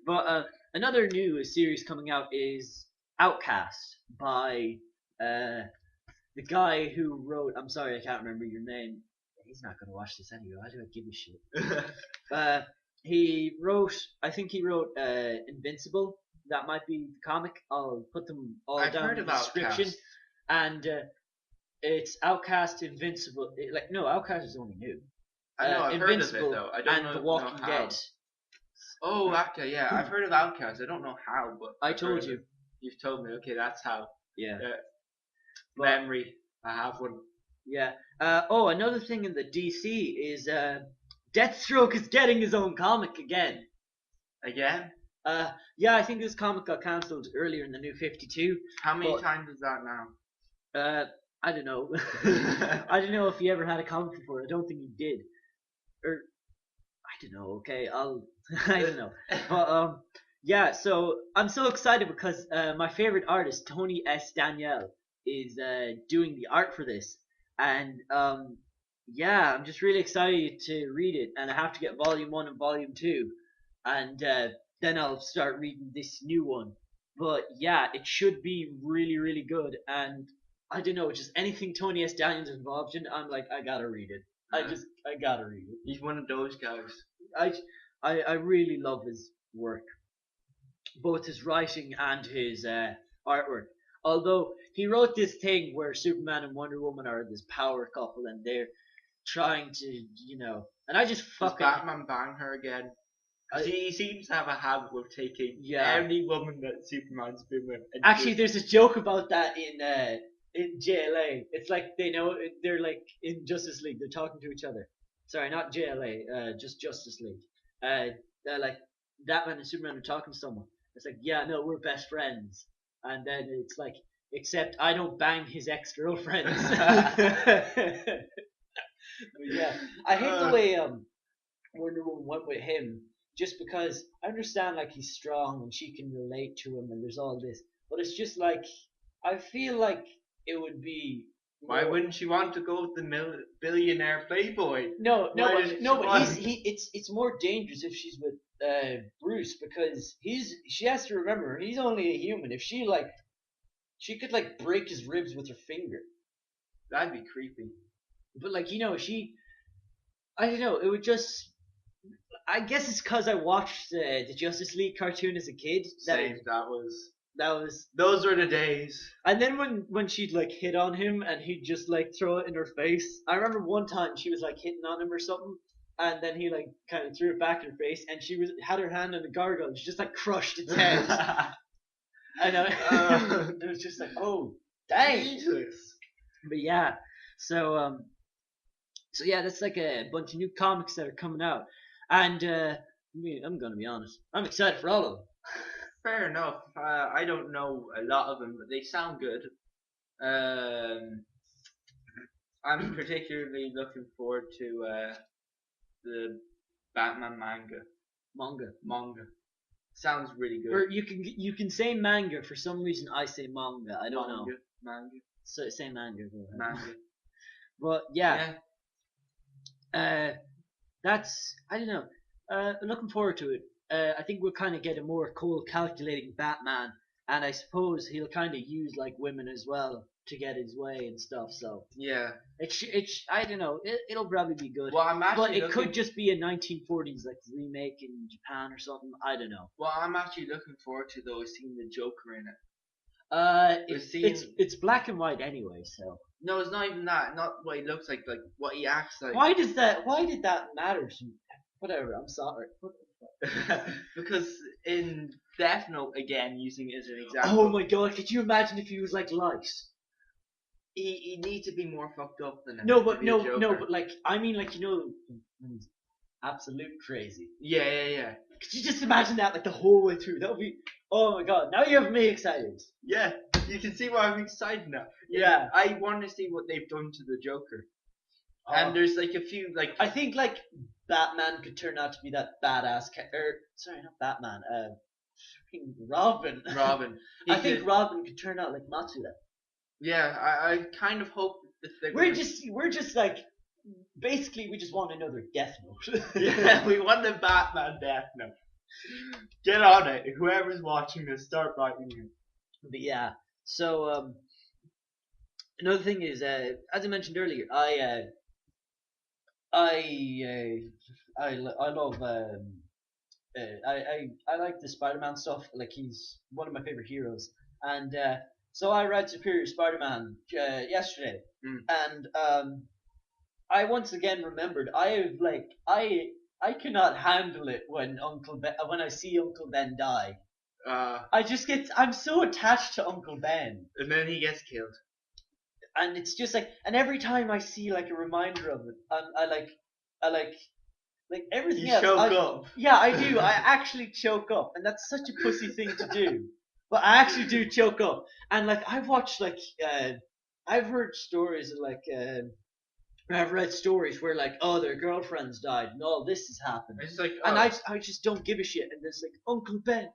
C: But another new series coming out is Outcast by the guy who wrote. I'm sorry, I can't remember your name. He's not gonna watch this anyway. Why do I give a shit? He wrote. I think he wrote Invincible. That might be the comic. I'll put them all
B: I've
C: down
B: heard
C: in the
B: of
C: description.
B: Outcast.
C: And it's Outcast, Invincible. Outcast is only new.
B: I know, I've heard of it
C: Invincible
B: though. I don't
C: and
B: know,
C: The Walking
B: know how.
C: Dead.
B: Oh, okay, yeah, I've heard of Outcast. I don't know how, but
C: I
B: I've
C: told
B: heard of
C: you.
B: it. You've told me. Okay, that's how.
C: Yeah. But-
B: Memory. I have one.
C: Yeah. Another thing in the DC is Deathstroke is getting his own comic again.
B: Again?
C: Yeah, I think this comic got cancelled earlier in the New 52.
B: How many
C: But-
B: times is that now?
C: I don't know. I don't know if he ever had a comic before. I don't think he did. Or I don't know. Okay, I don't know. But yeah. So I'm so excited because my favorite artist, Tony S. Danielle, is doing the art for this, and yeah, I'm just really excited to read it. And I have to get Volume 1 and Volume 2, and then I'll start reading this new one. But yeah, it should be really, really good. And I don't know, just anything Tony S. Daniels involved in, I'm like, I gotta read it. I gotta read it.
B: He's one of those guys.
C: I really love his work, both his writing and his artwork. Although he wrote this thing where Superman and Wonder Woman are this power couple, and they're trying to, and I just
B: Does
C: fucking
B: Batman bang her again? He seems to have a habit of taking any woman that Superman's been with.
C: Actually, there's a joke about that in JLA. It's like they're like in Justice League. They're talking to each other. Sorry, not JLA. Just Justice League. They're like Batman and Superman are talking to someone. It's like, yeah, no, we're best friends. And then it's like, except I don't bang his ex-girlfriends. Yeah, I hate the way Wonder Woman went with him. Just because I understand, like, he's strong and she can relate to him, and there's all this, but it's just like I feel like it would be.
B: Why wouldn't she want to go with the billionaire playboy?
C: No, but it's more dangerous if she's with Bruce, because she has to remember he's only a human. If she could like break his ribs with her finger.
B: That'd be creepy.
C: But like I don't know. It would just. I guess it's because I watched the Justice League cartoon as a kid.
B: Same. Those were the days.
C: And then when she'd like hit on him and he'd just like throw it in her face. I remember one time she was like hitting on him or something, and then he like kind of threw it back in her face, and she had her hand on the gargoyle. She just like crushed its head. And it was just like, oh dang.
B: Jesus.
C: But yeah, so yeah, that's like a bunch of new comics that are coming out. And I'm gonna be honest, I'm excited for all of them.
B: Fair enough. I don't know a lot of them, but they sound good. I'm particularly looking forward to the Batman manga. Sounds really good.
C: Or you can say manga. For some reason, I say manga. I don't know.
B: Manga.
C: So say manga.
B: Manga.
C: But yeah. That's, I don't know. Looking forward to it. I think we'll kind of get a more cool, calculating Batman, and I suppose he'll kind of use like women as well to get his way and stuff. So
B: yeah,
C: it's I don't know. It'll probably be good.
B: Well,
C: but it could just be a 1940s like remake in Japan or something. I don't know.
B: Well, I'm actually looking forward to seeing the Joker in it.
C: It's black and white anyway, so.
B: No, it's not even that. Not what he looks like what he acts like.
C: Why did that matter to me? Whatever, I'm sorry.
B: Because in Death Note, again, using it as an example.
C: Oh my god, could you imagine if he was like Lice?
B: He needs to be more fucked up than him.
C: No, but like, I mean, like, absolute crazy.
B: Yeah.
C: Could you just imagine that like the whole way through? That would be. Oh my god! Now you have me excited.
B: Yeah, you can see why I'm excited now.
C: Yeah.
B: I want to see what they've done to the Joker. And there's like a few like
C: I think like Batman could turn out to be that badass sorry, not Batman. Fucking Robin.
B: Robin.
C: I think Robin could turn out like Matsuda.
B: Yeah, I kind of hope that they're
C: We're just like basically we just want another Death Note.
B: Yeah, we want the Batman Death Note. Get on it. Whoever's watching this, start writing it.
C: But yeah, so another thing is, as I mentioned earlier, I love I like the Spider-Man stuff. Like he's one of my favorite heroes, and so I read Superior Spider-Man yesterday, and I once again remembered I cannot handle it when when I see Uncle Ben die. I'm so attached to Uncle Ben.
B: And then he gets killed.
C: And it's just like, and every time I see like a reminder of it, I like everything
B: You
C: else.
B: choke up.
C: Yeah, I do. I actually choke up, and that's such a pussy thing to do. But I actually do choke up, and like I've watched I've heard stories of I've read stories where like, oh, their girlfriends died and all this has happened.
B: It's like,
C: and I just don't give a shit. And there's like Uncle Ben,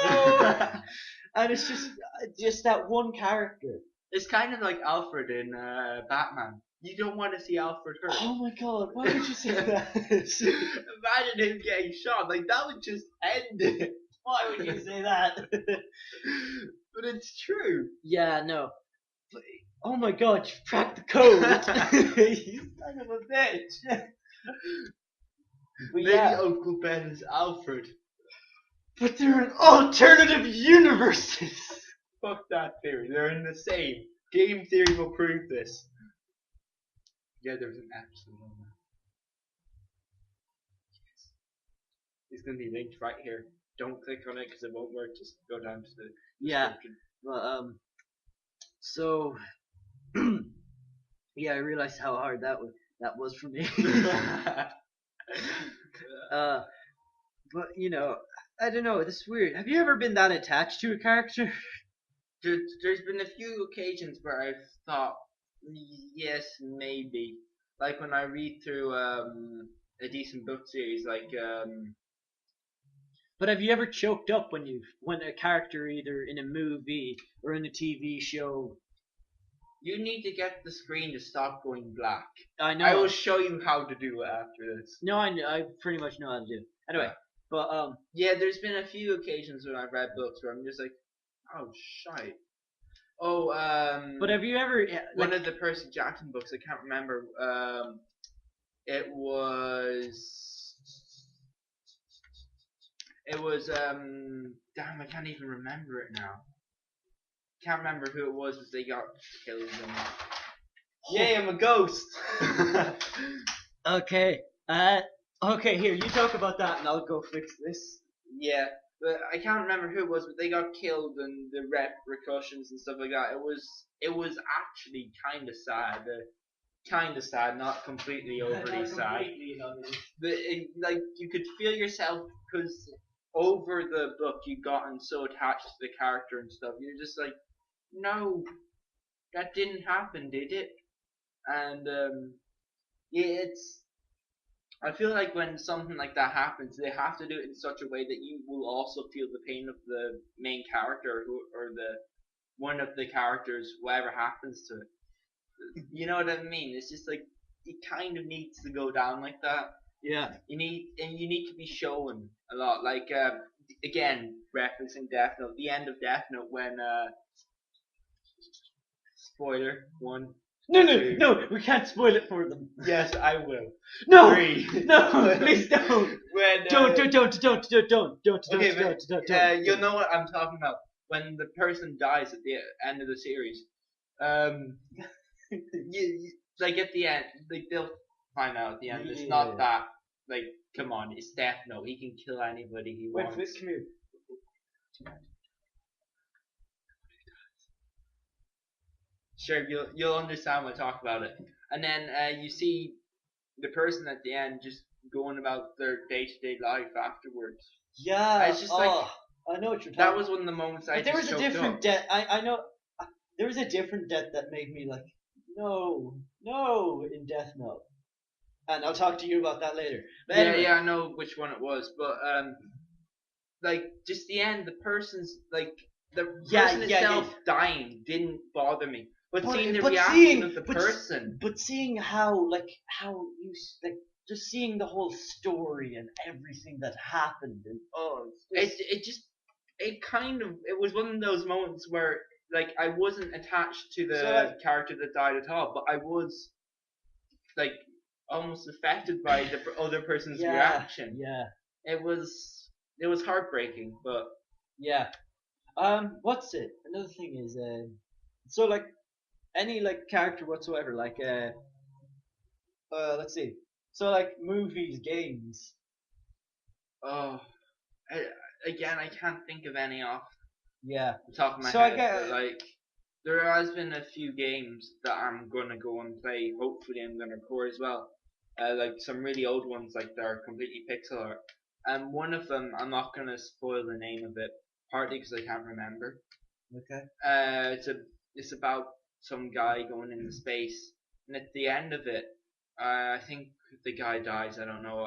C: no, and it's just that one character.
B: It's kind of like Alfred in Batman. You don't want to see Alfred hurt.
C: Oh my god, why would you say that?
B: Imagine him getting shot. Like that would just end it.
C: Why would you say that?
B: But it's true.
C: Yeah, no. But, oh my god, you cracked the code. You son of a bitch. But
B: Maybe
C: yeah.
B: Uncle Ben is Alfred.
C: But they're in alternative universes.
B: Fuck that theory. They're in the same. Game theory will prove this. Yeah, there's an episode on that. Yes. It's going to be linked right here. Don't click on it because it won't work. Just go down to the description.
C: Well, so yeah, I realized how hard that was for me. But you know, I don't know. It's weird. Have you ever been that attached to a character?
B: There's been a few occasions where I've thought, yes, maybe. Like when I read through a decent book series, like
C: But have you ever choked up when a character either in a movie or in a TV show?
B: You need to get the screen to stop going black.
C: I know.
B: I will show you how to do it after this.
C: No, I pretty much know how to do it. Anyway, but
B: yeah, there's been a few occasions when I've read books where I'm just like, oh shite. Oh,
C: but have you ever
B: one of the Percy Jackson books? I can't remember. It was. Damn, I can't even remember it now. Can't remember who it was, but they got killed. Yay, I'm a ghost.
C: Okay. Okay, here, you talk about that and I'll go fix this.
B: Yeah, but I can't remember who it was, but they got killed and the repercussions and stuff like that. It was actually kind of sad. Kind of sad, not completely overly sad. But like you could feel yourself because over the book you'd gotten so attached to the character and stuff. You're just like, no, that didn't happen, did it? And yeah, I feel like when something like that happens, they have to do it in such a way that you will also feel the pain of the main character or the one of the characters, whatever happens to it. You know what I mean? It's just like it kind of needs to go down like that.
C: Yeah.
B: You need to be shown a lot. Like again, referencing Death Note, the end of Death Note when spoiler 1.
C: No, we can't spoil it for them.
B: Yes, I will.
C: No,
B: 3.
C: no, please don't.
B: When
C: Don't.
B: You'll know what I'm talking about when the person dies at the end of the series. Like at the end, like they'll find out at the end. It's not that. Like, come on, it's Death Note. He can kill anybody he wants.
C: Wait, come here.
B: Sure, you'll understand when I talk about it. And then you see the person at the end just going about their day-to-day life afterwards.
C: Yeah.
B: It's just like
C: I know what you're talking.
B: that was one of the moments I
C: But there
B: just
C: was a
B: choked
C: different
B: up.
C: death. I know. There was a different death that made me like, no, in Death Note. And I'll talk to you about that later. But anyway,
B: Yeah, I know which one it was, but like just the end, the person's like the person itself dying didn't bother me, but seeing the reaction of the person,
C: but seeing how you like just seeing the whole story and everything that happened and
B: it was one of those moments where like I wasn't attached to the character that died at all, but I was like almost affected by the other person's reaction.
C: Yeah.
B: It was heartbreaking, but
C: yeah. What's it? Another thing is so like any like character whatsoever, like let's see. So like movies, games.
B: Again, I can't think of any off
C: the
B: top of my head. But like there has been a few games that I'm gonna go and play. Hopefully, I'm gonna record as well. Like some really old ones, like they're completely pixel art. And one of them, I'm not gonna spoil the name of it, partly because I can't remember.
C: Okay.
B: It's about some guy going into space, and at the end of it, I think the guy dies. I don't know.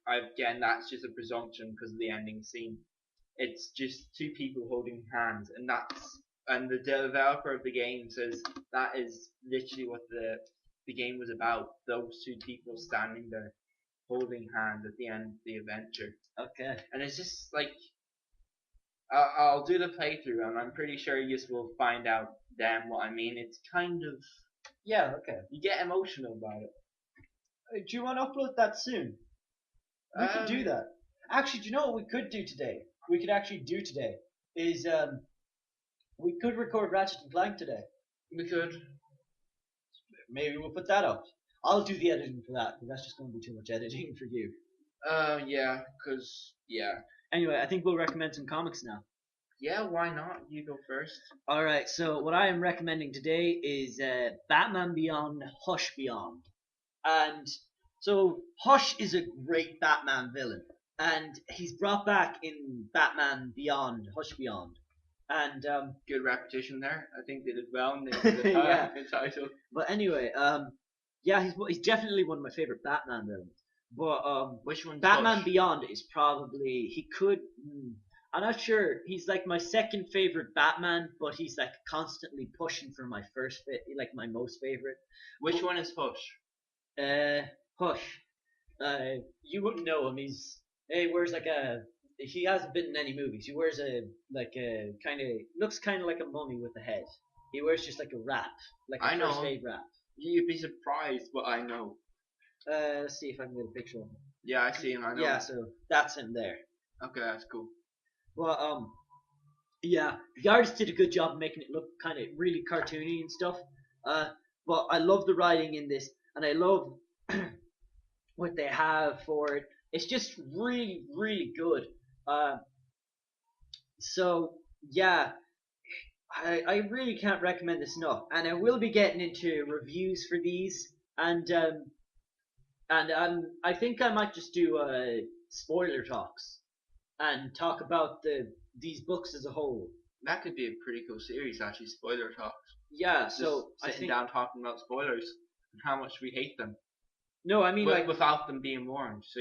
B: Again, that's just a presumption because of the ending scene. It's just two people holding hands, and the developer of the game says that is literally what the game was about. Those two people standing there holding hands at the end of the adventure.
C: Okay.
B: And it's just like I'll do the playthrough, and I'm pretty sure you will find out then what I mean. It's kind of
C: okay.
B: You get emotional about it.
C: Do you want to upload that soon? We could do that. Actually, do you know what we could do today? We could actually do today is we could record Ratchet and Clank today.
B: We could.
C: Maybe we'll put that up. I'll do the editing for that, because that's just going to be too much editing for you.
B: Yeah, because
C: Anyway, I think we'll recommend some comics now.
B: Yeah, why not? You go first.
C: Alright, so what I am recommending today is Batman Beyond, Hush Beyond. And so Hush is a great Batman villain, and he's brought back in Batman Beyond, Hush Beyond. And
B: good repetition there. I think they did well in the title.
C: But anyway, he's definitely one of my favorite Batman villains. But
B: which one?
C: Batman Beyond is probably I'm not sure. He's like my second favorite Batman, but he's like constantly pushing for my my most favorite.
B: Which one is Hush?
C: Hush. You wouldn't know him. He wears he hasn't been in any movies. He wears looks kind of like a mummy with a head. He wears just like a wrap, like a first aid wrap.
B: You'd be surprised, but I know.
C: Let's see if I can get a picture of him.
B: Yeah, I see him. I know.
C: Yeah, so that's him there.
B: Okay, that's cool.
C: Well, the artist did a good job of making it look kind of really cartoony and stuff. But I love the writing in this, and I love what they have for it. It's just really, really good. So yeah, I really can't recommend this enough. And I will be getting into reviews for these, and I think I might just do spoiler talks and talk about these books as a whole.
B: That could be a pretty cool series, actually. Spoiler talks.
C: Yeah,
B: just
C: so
B: sitting down talking about spoilers and how much we hate them.
C: No, I mean
B: without them being warned. So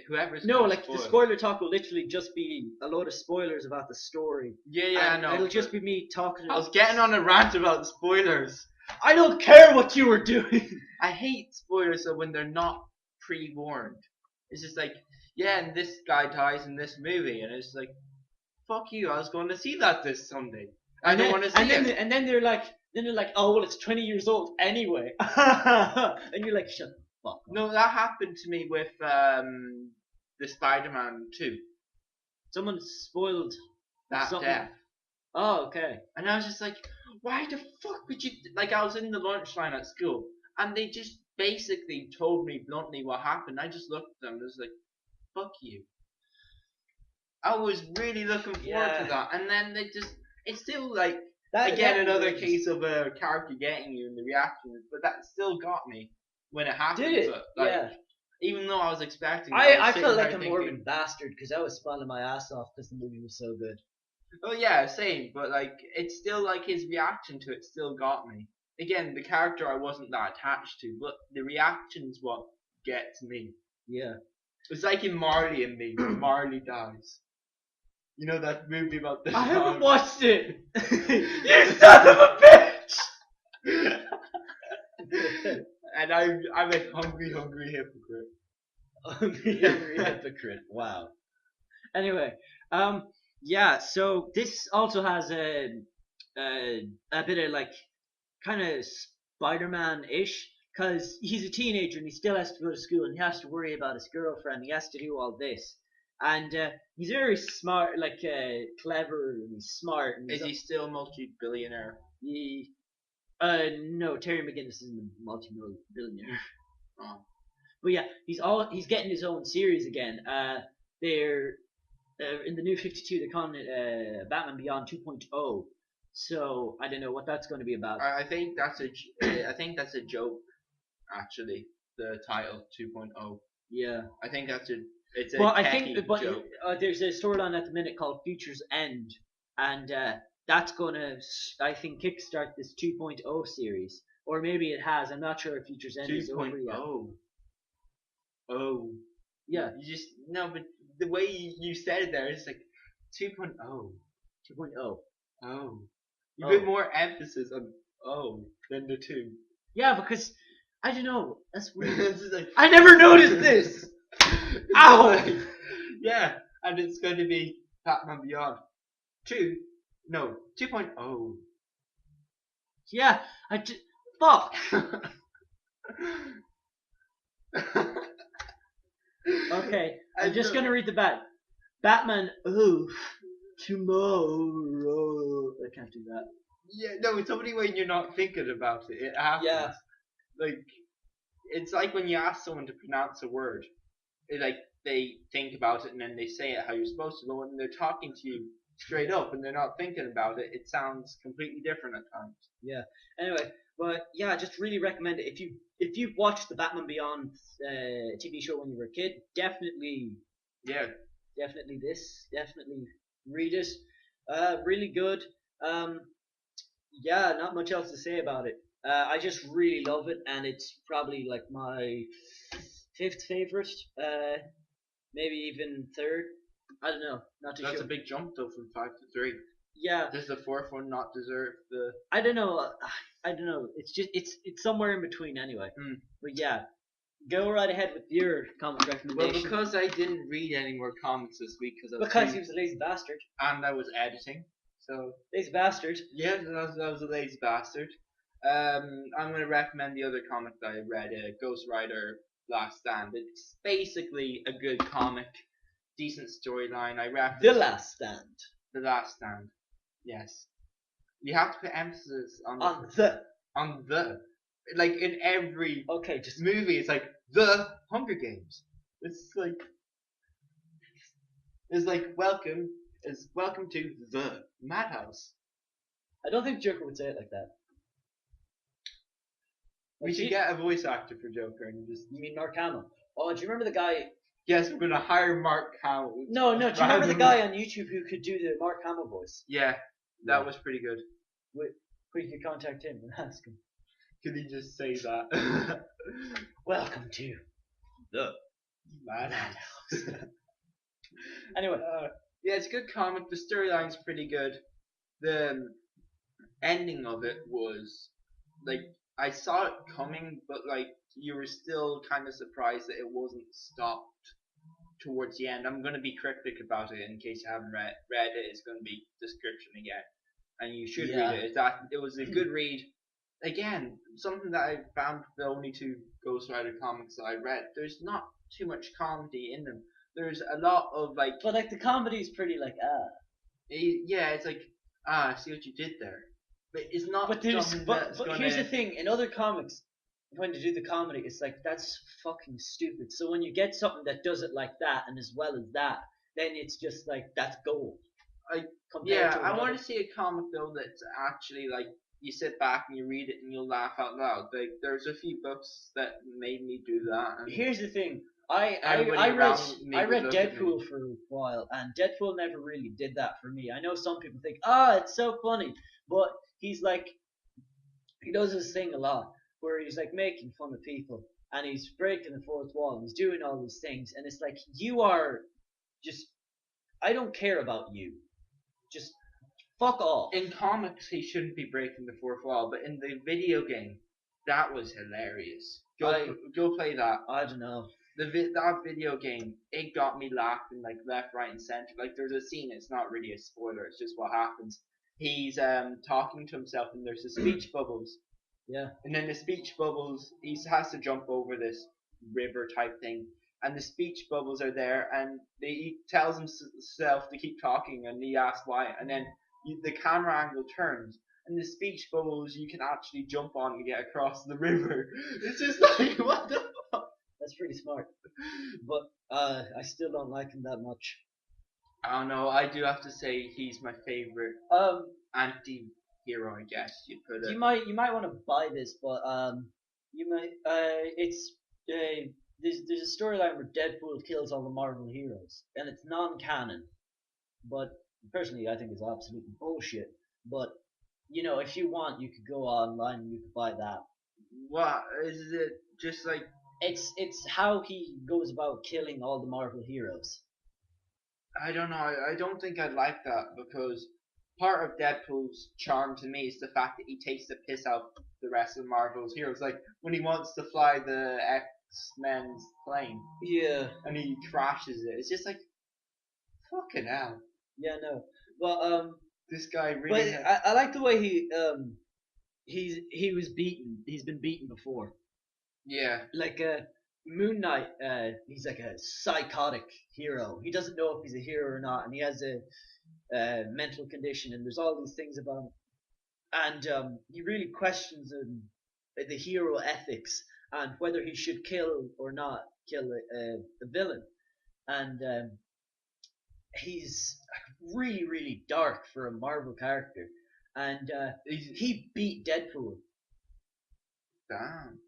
B: whoever's
C: the spoiler talk will literally just be a load of spoilers about the story.
B: Yeah, I know.
C: It'll just be me talking.
B: I was getting on a rant about spoilers.
C: I don't care what you were doing.
B: I hate spoilers when they're not pre-warned. It's just like, yeah, and this guy dies in this movie, and it's like, fuck you, I was going to see that this Sunday. I don't want to see it.
C: And then they're like, oh well, it's 20 years old anyway. And you're like, shut the fuck up.
B: No, that happened to me with the Spider-Man 2.
C: Someone spoiled
B: that death.
C: Oh, okay.
B: And I was just like, why the fuck would you... Like, I was in the lunch line at school, and they just basically told me bluntly what happened. I just looked at them and was like, fuck you. I was really looking forward to that. And then they just... It's still like... Again, another case of a character getting you in the reactions, but that still got me. when it happened.
C: Did it?
B: But, like,
C: Yeah.
B: even though I was expecting, it,
C: I
B: was
C: felt
B: sitting
C: like
B: there
C: a morbid bastard because I was smiling my ass off because the movie was so good.
B: Oh yeah, same. But like, it's still like his reaction to it still got me. Again, the character I wasn't that attached to, but the reaction's what gets me.
C: Yeah.
B: It's like in Marley and Me, when Marley dies. You know that movie about the
C: I haven't
B: dog?
C: watched it. You son of a bitch!
B: And I'm a hungry hypocrite.
C: Hungry hypocrite. Wow. Anyway, yeah. So this also has a bit of like kind of Spider-Man-ish, because he's a teenager and he still has to go to school and he has to worry about his girlfriend. He has to do all this, and he's very smart, like clever and he's smart. And
B: Is he still multi-billionaire?
C: He, no, Terry McGinnis isn't a multi-billionaire.
B: Oh.
C: But yeah, he's getting his own series again. They're in the New 52. They're calling it Batman Beyond 2.0. So I don't know what that's going to be about.
B: I think that's a joke, actually. The title 2.0.
C: Yeah.
B: I think it's a
C: Well, I
B: techie
C: think, but
B: joke.
C: there's a storyline at the minute called Future's End, and that's going to, I think, kickstart this 2.0 series, or maybe it has. I'm not sure if Future's End is over yet.
B: 2.0. Oh.
C: Yeah.
B: You just no, but the way you said it there, it's like 2.0.
C: 2.0.
B: Oh. You
C: Oh.
B: put more emphasis on than the 2.
C: Yeah, because I don't know. That's weird.
B: It's just like,
C: I never noticed this. Ow!
B: Yeah, and it's going to be Batman Beyond 2.0.
C: Yeah, fuck. Okay, I'm just gonna read the Batman. Oh, tomorrow. I can't do that.
B: Yeah, no, it's only when you're not thinking about it. It happens.
C: Yeah.
B: Like, it's like when you ask someone to pronounce a word. They think about it and then they say it how you're supposed to. But when they're talking to you straight up and they're not thinking about it, it sounds completely different at times.
C: Yeah. Anyway, but yeah, I just really recommend it. If you watched the Batman Beyond TV show when you were a kid, definitely read it. Really good. Yeah, not much else to say about it. I just really love it, and it's probably like my 5th favorite. Maybe even 3rd. I don't know. Not too
B: That's
C: sure.
B: a big jump though from 5 to 3.
C: Yeah.
B: Does the 4th one not deserve the?
C: I don't know. I don't know. It's just it's somewhere in between anyway. But yeah, go right ahead with your comic recommendation.
B: Well, because I didn't read any more comics this week
C: because he was a lazy bastard.
B: and I was editing, so
C: Lazy bastard.
B: yeah, that was a lazy bastard. I'm going to recommend the other comic that I read, Ghost Rider Last Stand. It's basically a good comic, decent storyline. I recommend
C: The Last Stand.
B: The Last Stand. Yes. You have to put emphasis on the. Like in every movie, it's like the Hunger Games. It's like welcome to the Madhouse.
C: I don't think Joker would say it like that.
B: We should get a voice actor for Joker and just.
C: You mean Mark Hamill? Oh, do you remember the guy?
B: Yes, we're gonna hire Mark Hamill.
C: No. Do you remember the guy on YouTube who could do the Mark Hamill voice?
B: Yeah, that was pretty good.
C: We could contact him and ask him.
B: Could he just say that?
C: Welcome to the Madhouse. Anyway,
B: yeah, it's a good comic. The storyline's pretty good. The ending of it was like I saw it coming, but like you were still kind of surprised that it wasn't stopped towards the end. I'm gonna be cryptic about it in case you haven't read it. It's gonna be description again, and you should read it. It was a good read. Again, something that I found the only 2 Ghost Rider comics that I read. There's not too much comedy in them. There's a lot of like.
C: But like the comedy's pretty like
B: Yeah, it's like I see what you did there, but it's not.
C: But here's the thing: in other comics, when they do the comedy, it's like that's fucking stupid. So when you get something that does it like that and as well as that, then it's just like that's gold.
B: I want to see a comic though that's actually like you sit back and you read it and you'll laugh out loud. Like there's a few books that made me do that. And
C: Here's the thing. I
B: everybody
C: read
B: around me would look at me.
C: Deadpool for a while, and Deadpool never really did that for me. I know some people think, it's so funny, but he's like, he does this thing a lot where he's like making fun of people, and he's breaking the fourth wall, and he's doing all these things, and it's like, you are just, I don't care about you, just fuck off.
B: In comics, he shouldn't be breaking the fourth wall, but in the video game, that was hilarious. Go play that.
C: I don't know.
B: That video game, it got me laughing like left, right, and center. Like there's a scene. It's not really a spoiler. It's just what happens. He's talking to himself, and there's the speech bubbles.
C: Yeah.
B: And then the speech bubbles, he has to jump over this river type thing, and the speech bubbles are there, and he tells himself to keep talking, and he asks why, and then the camera angle turns, and the speech bubbles you can actually jump on and get across the river. It's just like, what the fuck?
C: That's pretty smart. But I still don't like him that much.
B: I don't know. I do have to say he's my favorite anti-hero, I guess you'd put it.
C: You might want to buy this, but you might it's there's a storyline where Deadpool kills all the Marvel heroes, and it's non-canon. But personally, I think it's absolutely bullshit. But if you want, you could go online and you could buy that.
B: What is it? Just like
C: it's how he goes about killing all the Marvel heroes.
B: I don't know. I don't think I'd like that, because part of Deadpool's charm to me is the fact that he takes the piss out of the rest of Marvel's heroes. Like when he wants to fly the X-Men's plane,
C: Yeah.
B: and he crashes it. It's just like, fucking hell.
C: Yeah, no. But
B: this guy really.
C: But I like the way he was beaten. He's been beaten before.
B: Yeah.
C: Like Moon Knight, he's like a psychotic hero. He doesn't know if he's a hero or not, and he has a mental condition, and there's all these things about him. And he really questions the hero ethics and whether he should kill or not kill a villain. And he's really, really dark for a Marvel character. And he beat Deadpool.
B: Damn.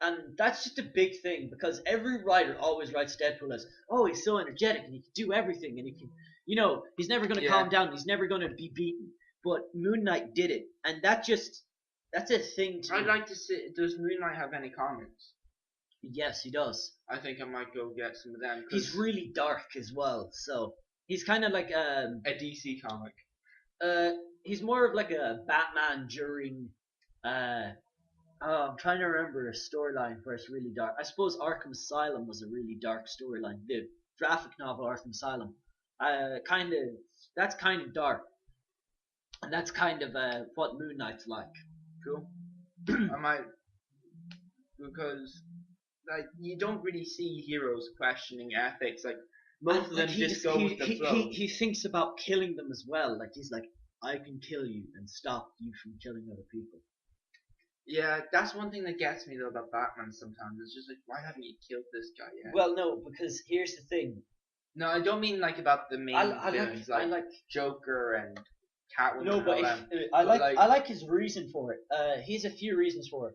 C: And that's just a big thing, because every writer always writes Deadpool as, he's so energetic and he can do everything and he can, he's never going to calm down, he's never going to be beaten. But Moon Knight did it, and that's a thing to
B: I'd like to see, does Moon Knight have any comics?
C: Yes, he does.
B: I think I might go get some of them.
C: He's really dark as well, so he's kind of like
B: a DC comic.
C: He's more of like a Batman during I'm trying to remember a storyline where it's really dark. I suppose Arkham Asylum was a really dark storyline. The graphic novel Arkham Asylum, that's kind of dark, and that's kind of what Moon Knight's like.
B: Cool. I might, because like you don't really see heroes questioning ethics. Like most of them just go with the flow.
C: He thinks about killing them as well. Like he's like, I can kill you and stop you from killing other people.
B: Yeah, that's one thing that gets me though about Batman sometimes. It's just like, why haven't you killed this guy yet?
C: Well, no, because here's the thing.
B: No, I don't mean like about the main villains,
C: I like
B: Joker and Catwoman.
C: No, but I like his reason for it. He has a few reasons for it.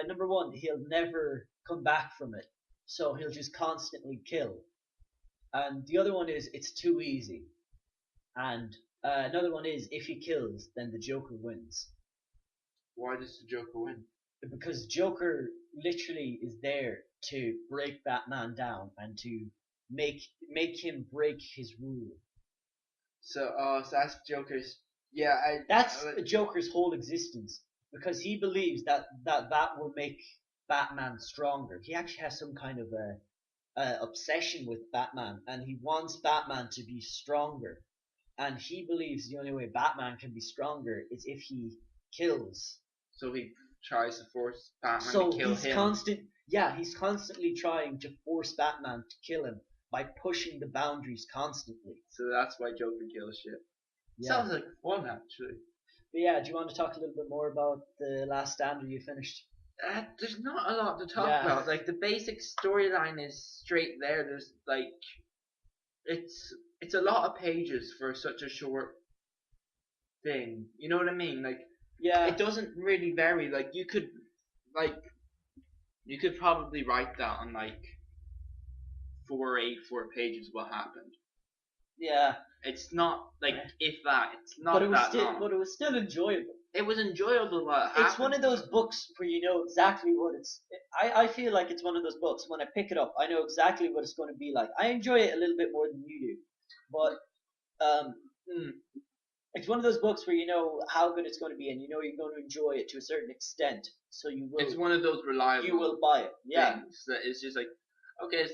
C: Number one, he'll never come back from it, so he'll just constantly kill. And the other one is it's too easy. And another one is if he kills, then the Joker wins.
B: Why does the Joker win?
C: Because Joker literally is there to break Batman down and to make him break his rule.
B: So that's Joker's. Yeah,
C: that's Joker's whole existence, because he believes that will make Batman stronger. He actually has some kind of a obsession with Batman, and he wants Batman to be stronger. And he believes the only way Batman can be stronger is if he kills.
B: So he tries to force Batman to kill him.
C: He's constantly trying to force Batman to kill him by pushing the boundaries constantly.
B: So that's why Joker kills shit.
C: Yeah.
B: Sounds like fun, actually.
C: But yeah, do you want to talk a little bit more about The Last Stand you finished?
B: There's not a lot to talk about. Like, the basic storyline is straight there. There's, like, it's a lot of pages for such a short thing. You know what I mean? Like,
C: Yeah.
B: It doesn't really vary. Like you could probably write that on like 4 pages what happened.
C: Yeah.
B: It's not like if that. It's not
C: But it was
B: that
C: still,
B: long.
C: but it was still enjoyable.
B: It was enjoyable what happened.
C: It's one of those books where you know exactly what it's. I feel like it's one of those books. When I pick it up, I know exactly what it's going to be like. I enjoy it a little bit more than you do, but it's one of those books where you know how good it's going to be, and you know you're going to enjoy it to a certain extent. So you will.
B: It's one of those reliable.
C: You will buy it. Yeah.
B: Things that it's just like, okay,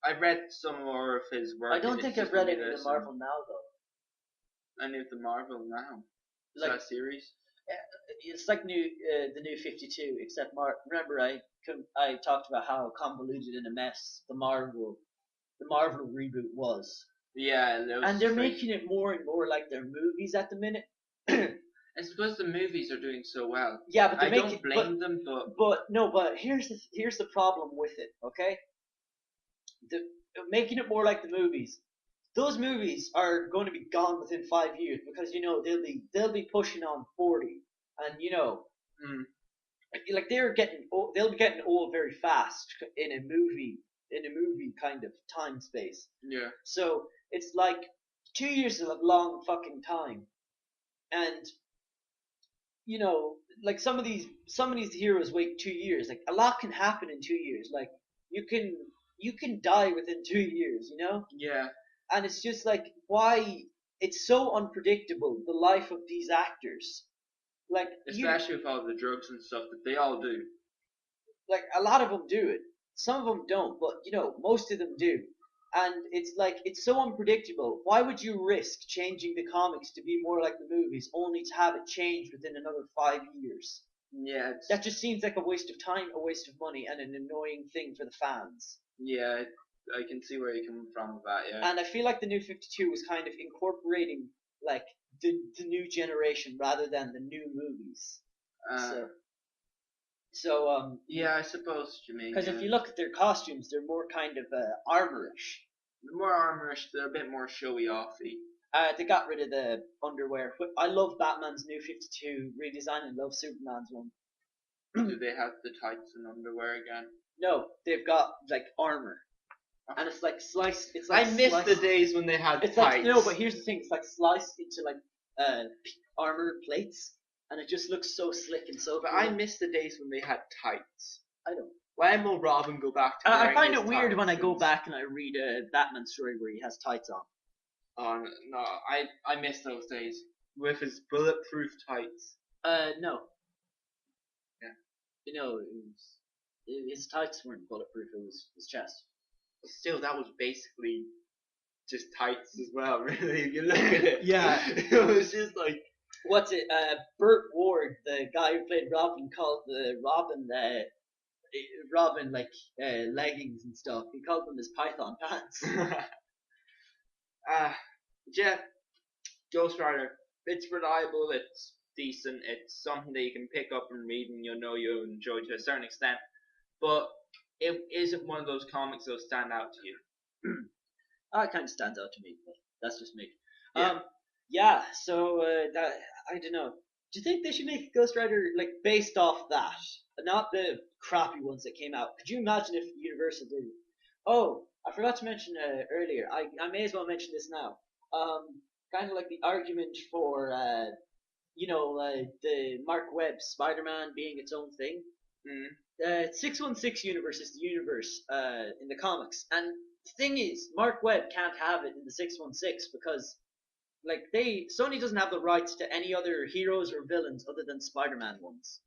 B: I've read some more of his work.
C: I don't think I've read any of the Marvel now though.
B: Any of the Marvel now? Is
C: Like-
B: that a series?
C: It's like the new 52, except remember I talked about how convoluted and a mess the Marvel reboot was,
B: Yeah,
C: and they're making it more and more like their movies at the minute.
B: It's because the movies are doing so well.
C: Yeah, but
B: I don't blame them,
C: but here's the problem with it. Okay, making it more like the movies. Those movies are going to be gone within 5 years because you know they'll be pushing on 40, and you know, like they'll be getting old very fast in a movie kind of time space.
B: Yeah.
C: So it's like 2 years is a long fucking time, and you know, like some of these heroes wait 2 years. Like a lot can happen in 2 years. Like you can die within 2 years. You know.
B: Yeah.
C: And it's just like, why? It's so unpredictable, the life of these actors. Like,
B: especially with all the drugs and stuff that they all do.
C: Like, a lot of them do it. Some of them don't, but, you know, most of them do. And it's like, it's so unpredictable. Why would you risk changing the comics to be more like the movies, only to have it change within another 5 years?
B: Yeah.
C: That just seems like a waste of time, a waste of money, and an annoying thing for the fans.
B: Yeah, I can see where you're coming from with that, yeah.
C: And I feel like the New 52 was kind of incorporating, like, the new generation rather than the new movies.
B: Yeah, I suppose what you mean.
C: Because if you look at their costumes, they're more kind of armorish.
B: They're more armorish, they're a bit more showy-offy.
C: They got rid of the underwear. I love Batman's New 52 redesign and love Superman's one.
B: Do they have the tights and underwear again?
C: No, they've got, like, armor. And it's like sliced. It's like
B: I miss the days when they had
C: it's
B: tights.
C: like no, but here's the thing: it's like sliced into like armor plates, and it just looks so slick and so.
B: But
C: cool.
B: I miss the days when they had tights.
C: I don't.
B: When will Robin go back to?
C: I find it weird when I go back and I read a Batman story where he has tights on.
B: Oh no, I miss those days with his bulletproof tights.
C: No.
B: Yeah.
C: You know, his tights weren't bulletproof. It was his chest.
B: Still, that was basically just tights as well, really. If you look at it.
C: Yeah.
B: It was just like.
C: What's it? Burt Ward, the guy who played Robin, called the Robin like leggings and stuff. He called them his python pants.
B: Jeff, Ghost Rider. It's reliable. It's decent. It's something that you can pick up and read, and you'll enjoy to a certain extent. But it isn't one of those comics that'll stand out to you.
C: It kind of stands out to me, but that's just me.
B: Yeah.
C: So that I don't know. Do you think they should make a Ghost Rider like based off that, not the crappy ones that came out? Could you imagine if Universal did it? Oh, I forgot to mention earlier. I may as well mention this now. Kind of like the argument for the Mark Webb Spider-Man being its own thing. 616 universe is the universe in the comics, and the thing is, Mark Webb can't have it in the 616 because, like, Sony doesn't have the rights to any other heroes or villains other than Spider-Man ones.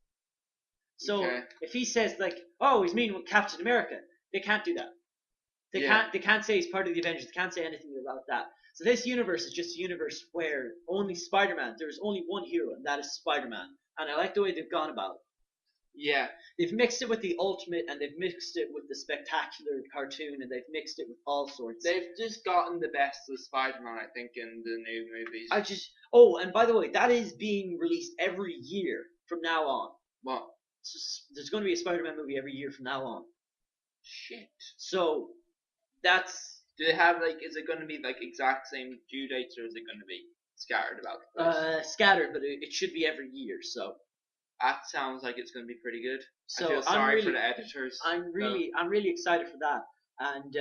C: So if he says like, oh, he's meeting with Captain America, they can't do that. They can't say he's part of the Avengers. They can't say anything about that. So this universe is just a universe where only Spider-Man. There's only one hero, and that is Spider-Man. And I like the way they've gone about it.
B: Yeah.
C: They've mixed it with the Ultimate, and they've mixed it with the Spectacular cartoon, and they've mixed it with all sorts.
B: They've just gotten the best of Spider-Man, I think, in the new movies.
C: And by the way, that is being released every year from now on.
B: What?
C: There's going to be a Spider-Man movie every year from now on.
B: Shit.
C: So, that's...
B: Do they have, like, is it going to be, like, exact same due dates, or is it going to be scattered about the place.
C: Scattered, but it should be every year. So
B: That sounds like it's going to be pretty good.
C: so
B: I feel
C: I'm
B: sorry
C: really
B: for the editors.
C: I'm really excited for that. And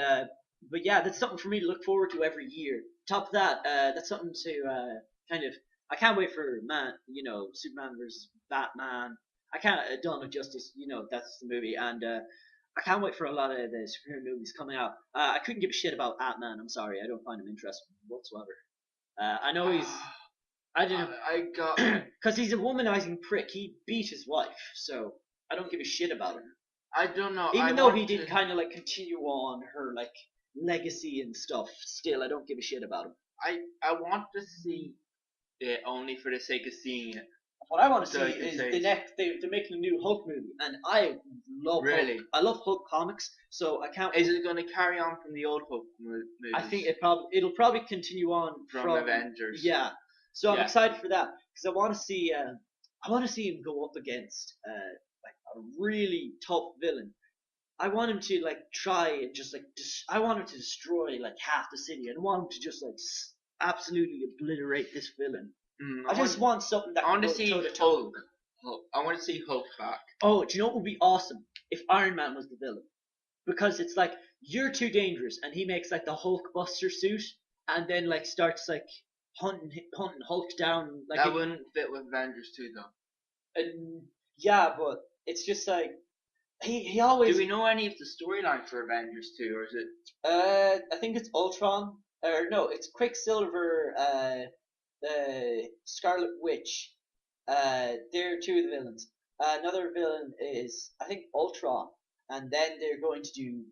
C: but yeah, that's something for me to look forward to every year. Top of that, that's something to kind of. I can't wait for Superman versus Batman. I can't Dawn of Justice. That's the movie, and I can't wait for a lot of the superhero movies coming out. I couldn't give a shit about Ant-Man. I'm sorry, I don't find him interesting whatsoever. I know he's. I don't know.
B: I got.
C: Because he's a womanizing prick. He beat his wife, so I don't give a shit about him.
B: I don't know.
C: Even though he did kind of like continue on her like legacy and stuff, still I don't give a shit about him.
B: I want to see it only for the sake of seeing it.
C: What I want to see
B: So you can
C: is
B: say-
C: the next. They're making a new Hulk movie, and I love
B: Really?
C: Hulk. I love Hulk comics, so I can't.
B: Is it going to carry on from the old Hulk movies?
C: I think it'll probably continue on
B: from Avengers.
C: Yeah, so I'm
B: Yeah.
C: excited for that because I want to see. I want to see him go up against like a really tough villain. I want him to like try and just like I want him to destroy like half the city. I want him to just like absolutely obliterate this villain. I just want something that
B: I want
C: can
B: to
C: go
B: see
C: toe-to-toe.
B: Hulk. I want to see Hulk back.
C: Oh, do you know what would be awesome if Iron Man was the villain? Because it's like you're too dangerous, and he makes like the Hulk Buster suit, and then like starts like hunting Hulk down. Like
B: That wouldn't fit with Avengers 2 though.
C: and yeah, but it's just like he always.
B: Do we know any of the storyline for Avengers 2, or is it?
C: I think it's Ultron, or no, it's Quicksilver, Scarlet Witch. They're two of the villains. Another villain is I think Ultron, and then they're going to do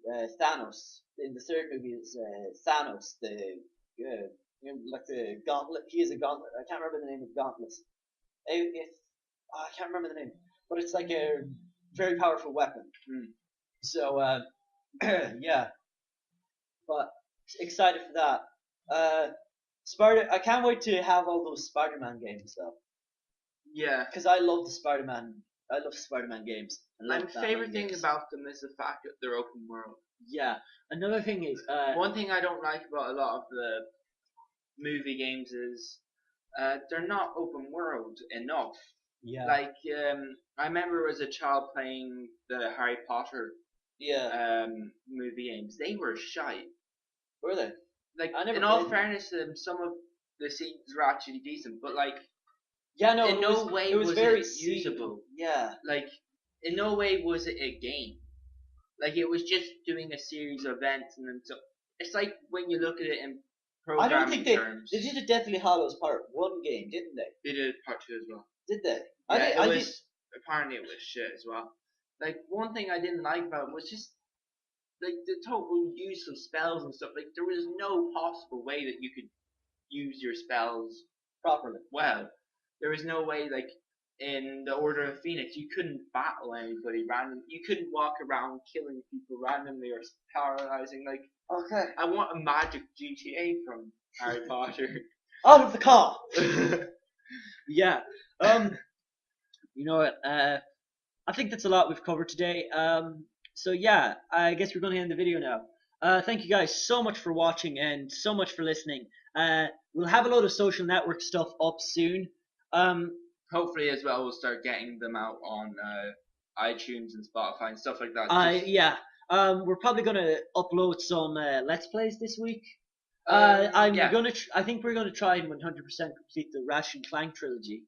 C: Thanos. In the third movie is Thanos, like the gauntlet. He is a gauntlet. I can't remember the name of the gauntlets. I can't remember the name, but it's like a very powerful weapon. So yeah, but excited for that. I can't wait to have all those Spider-Man games though,
B: Yeah.
C: because I love the Spider-Man. I love Spider-Man games.
B: My favorite thing about them is the fact that they're open world.
C: Yeah. Another thing is
B: One thing I don't like about a lot of the movie games is they're not open world enough.
C: yeah.
B: Like I remember as a child playing the Harry Potter
C: yeah.
B: movie games. They were shite.
C: Were they?
B: Like
C: I never
B: in all
C: played them.
B: fairness, some of the scenes were actually decent, but like
C: Yeah. No.
B: in
C: it
B: no
C: was,
B: way
C: it was
B: was
C: very
B: it usable.
C: Yeah.
B: Like in no way was it a game. Like it was just doing a series of events, and then so it's like when you look at it in
C: I don't
B: programming
C: think
B: terms.
C: they did a Deathly Hallows Part 1 game, didn't they?
B: They did part 2 as well.
C: Did they?
B: Yeah,
C: I
B: it was apparently it was shit as well. Like one thing I didn't like about it was just like the total use of spells and stuff. Like there was no possible way that you could use your spells
C: properly.
B: well. There was no way like in the Order of Phoenix you couldn't battle anybody random. You couldn't walk around killing people randomly or paralyzing. Like
C: Okay.
B: I want a magic GTA from Harry Potter.
C: Out of the car. Yeah. You know what? I think that's a lot we've covered today. So yeah, I guess we're going to end the video now. Thank you guys so much for watching and so much for listening. We'll have a load of social network stuff up soon.
B: Hopefully as well we'll start getting them out on iTunes and Spotify and stuff like that.
C: Yeah. We're probably going to upload some Let's Plays this week.
B: Yeah.
C: I think we're gonna try and 100% complete the Ratchet and Clank trilogy.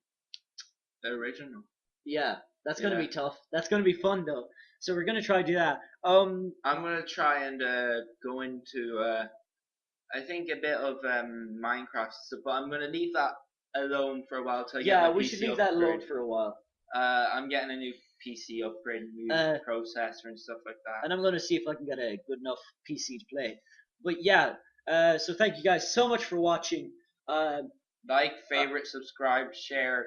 B: The original.
C: Yeah, that's gonna
B: Yeah.
C: be tough. That's gonna be fun though. So we're gonna try to do that.
B: I'm gonna try and go into I think a bit of Minecraft stuff, but I'm gonna leave that alone for a while till I get
C: yeah,
B: my
C: we
B: PC
C: should leave that alone
B: upgrade.
C: for a while.
B: I'm getting a new PC upgrade, new processor and stuff like that.
C: And I'm gonna see if I can get a good enough PC to play. But yeah, so thank you guys so much for watching.
B: Like, favorite, subscribe, share.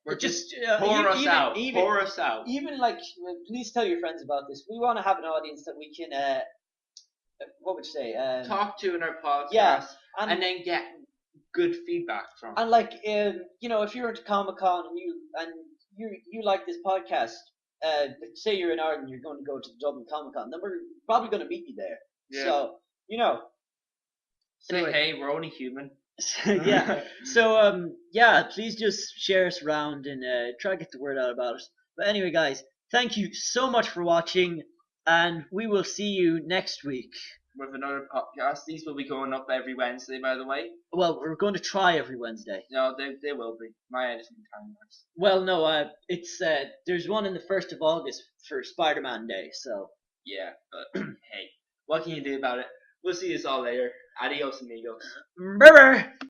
B: We're just
C: pour
B: us out. Pour us out.
C: Even like, please tell your friends about this. We want to have an audience that we can, what would you say?
B: Talk to in our podcast.
C: Yeah,
B: and then get good feedback from.
C: And like, you know, if you're into Comic-Con and you like this podcast, say you're in Ireland, you're going to go to the Dublin Comic-Con, then we're probably going to meet you there.
B: Yeah.
C: So, you know.
B: Say
C: Anyway.
B: hey, we're only human.
C: Yeah. So yeah, please just share us around and try to get the word out about us. But anyway, guys, thank you so much for watching, and we will see you next week.
B: With another podcast. These will be going up every Wednesday, by the way.
C: Well, we're going to try every Wednesday.
B: No, they will be. My editing time works.
C: Well, no, it's there's one in the 1st of August for Spider-Man Day, so
B: Yeah, but hey, what can you do about it? We'll see you all later. Adios, amigos.
C: Brr.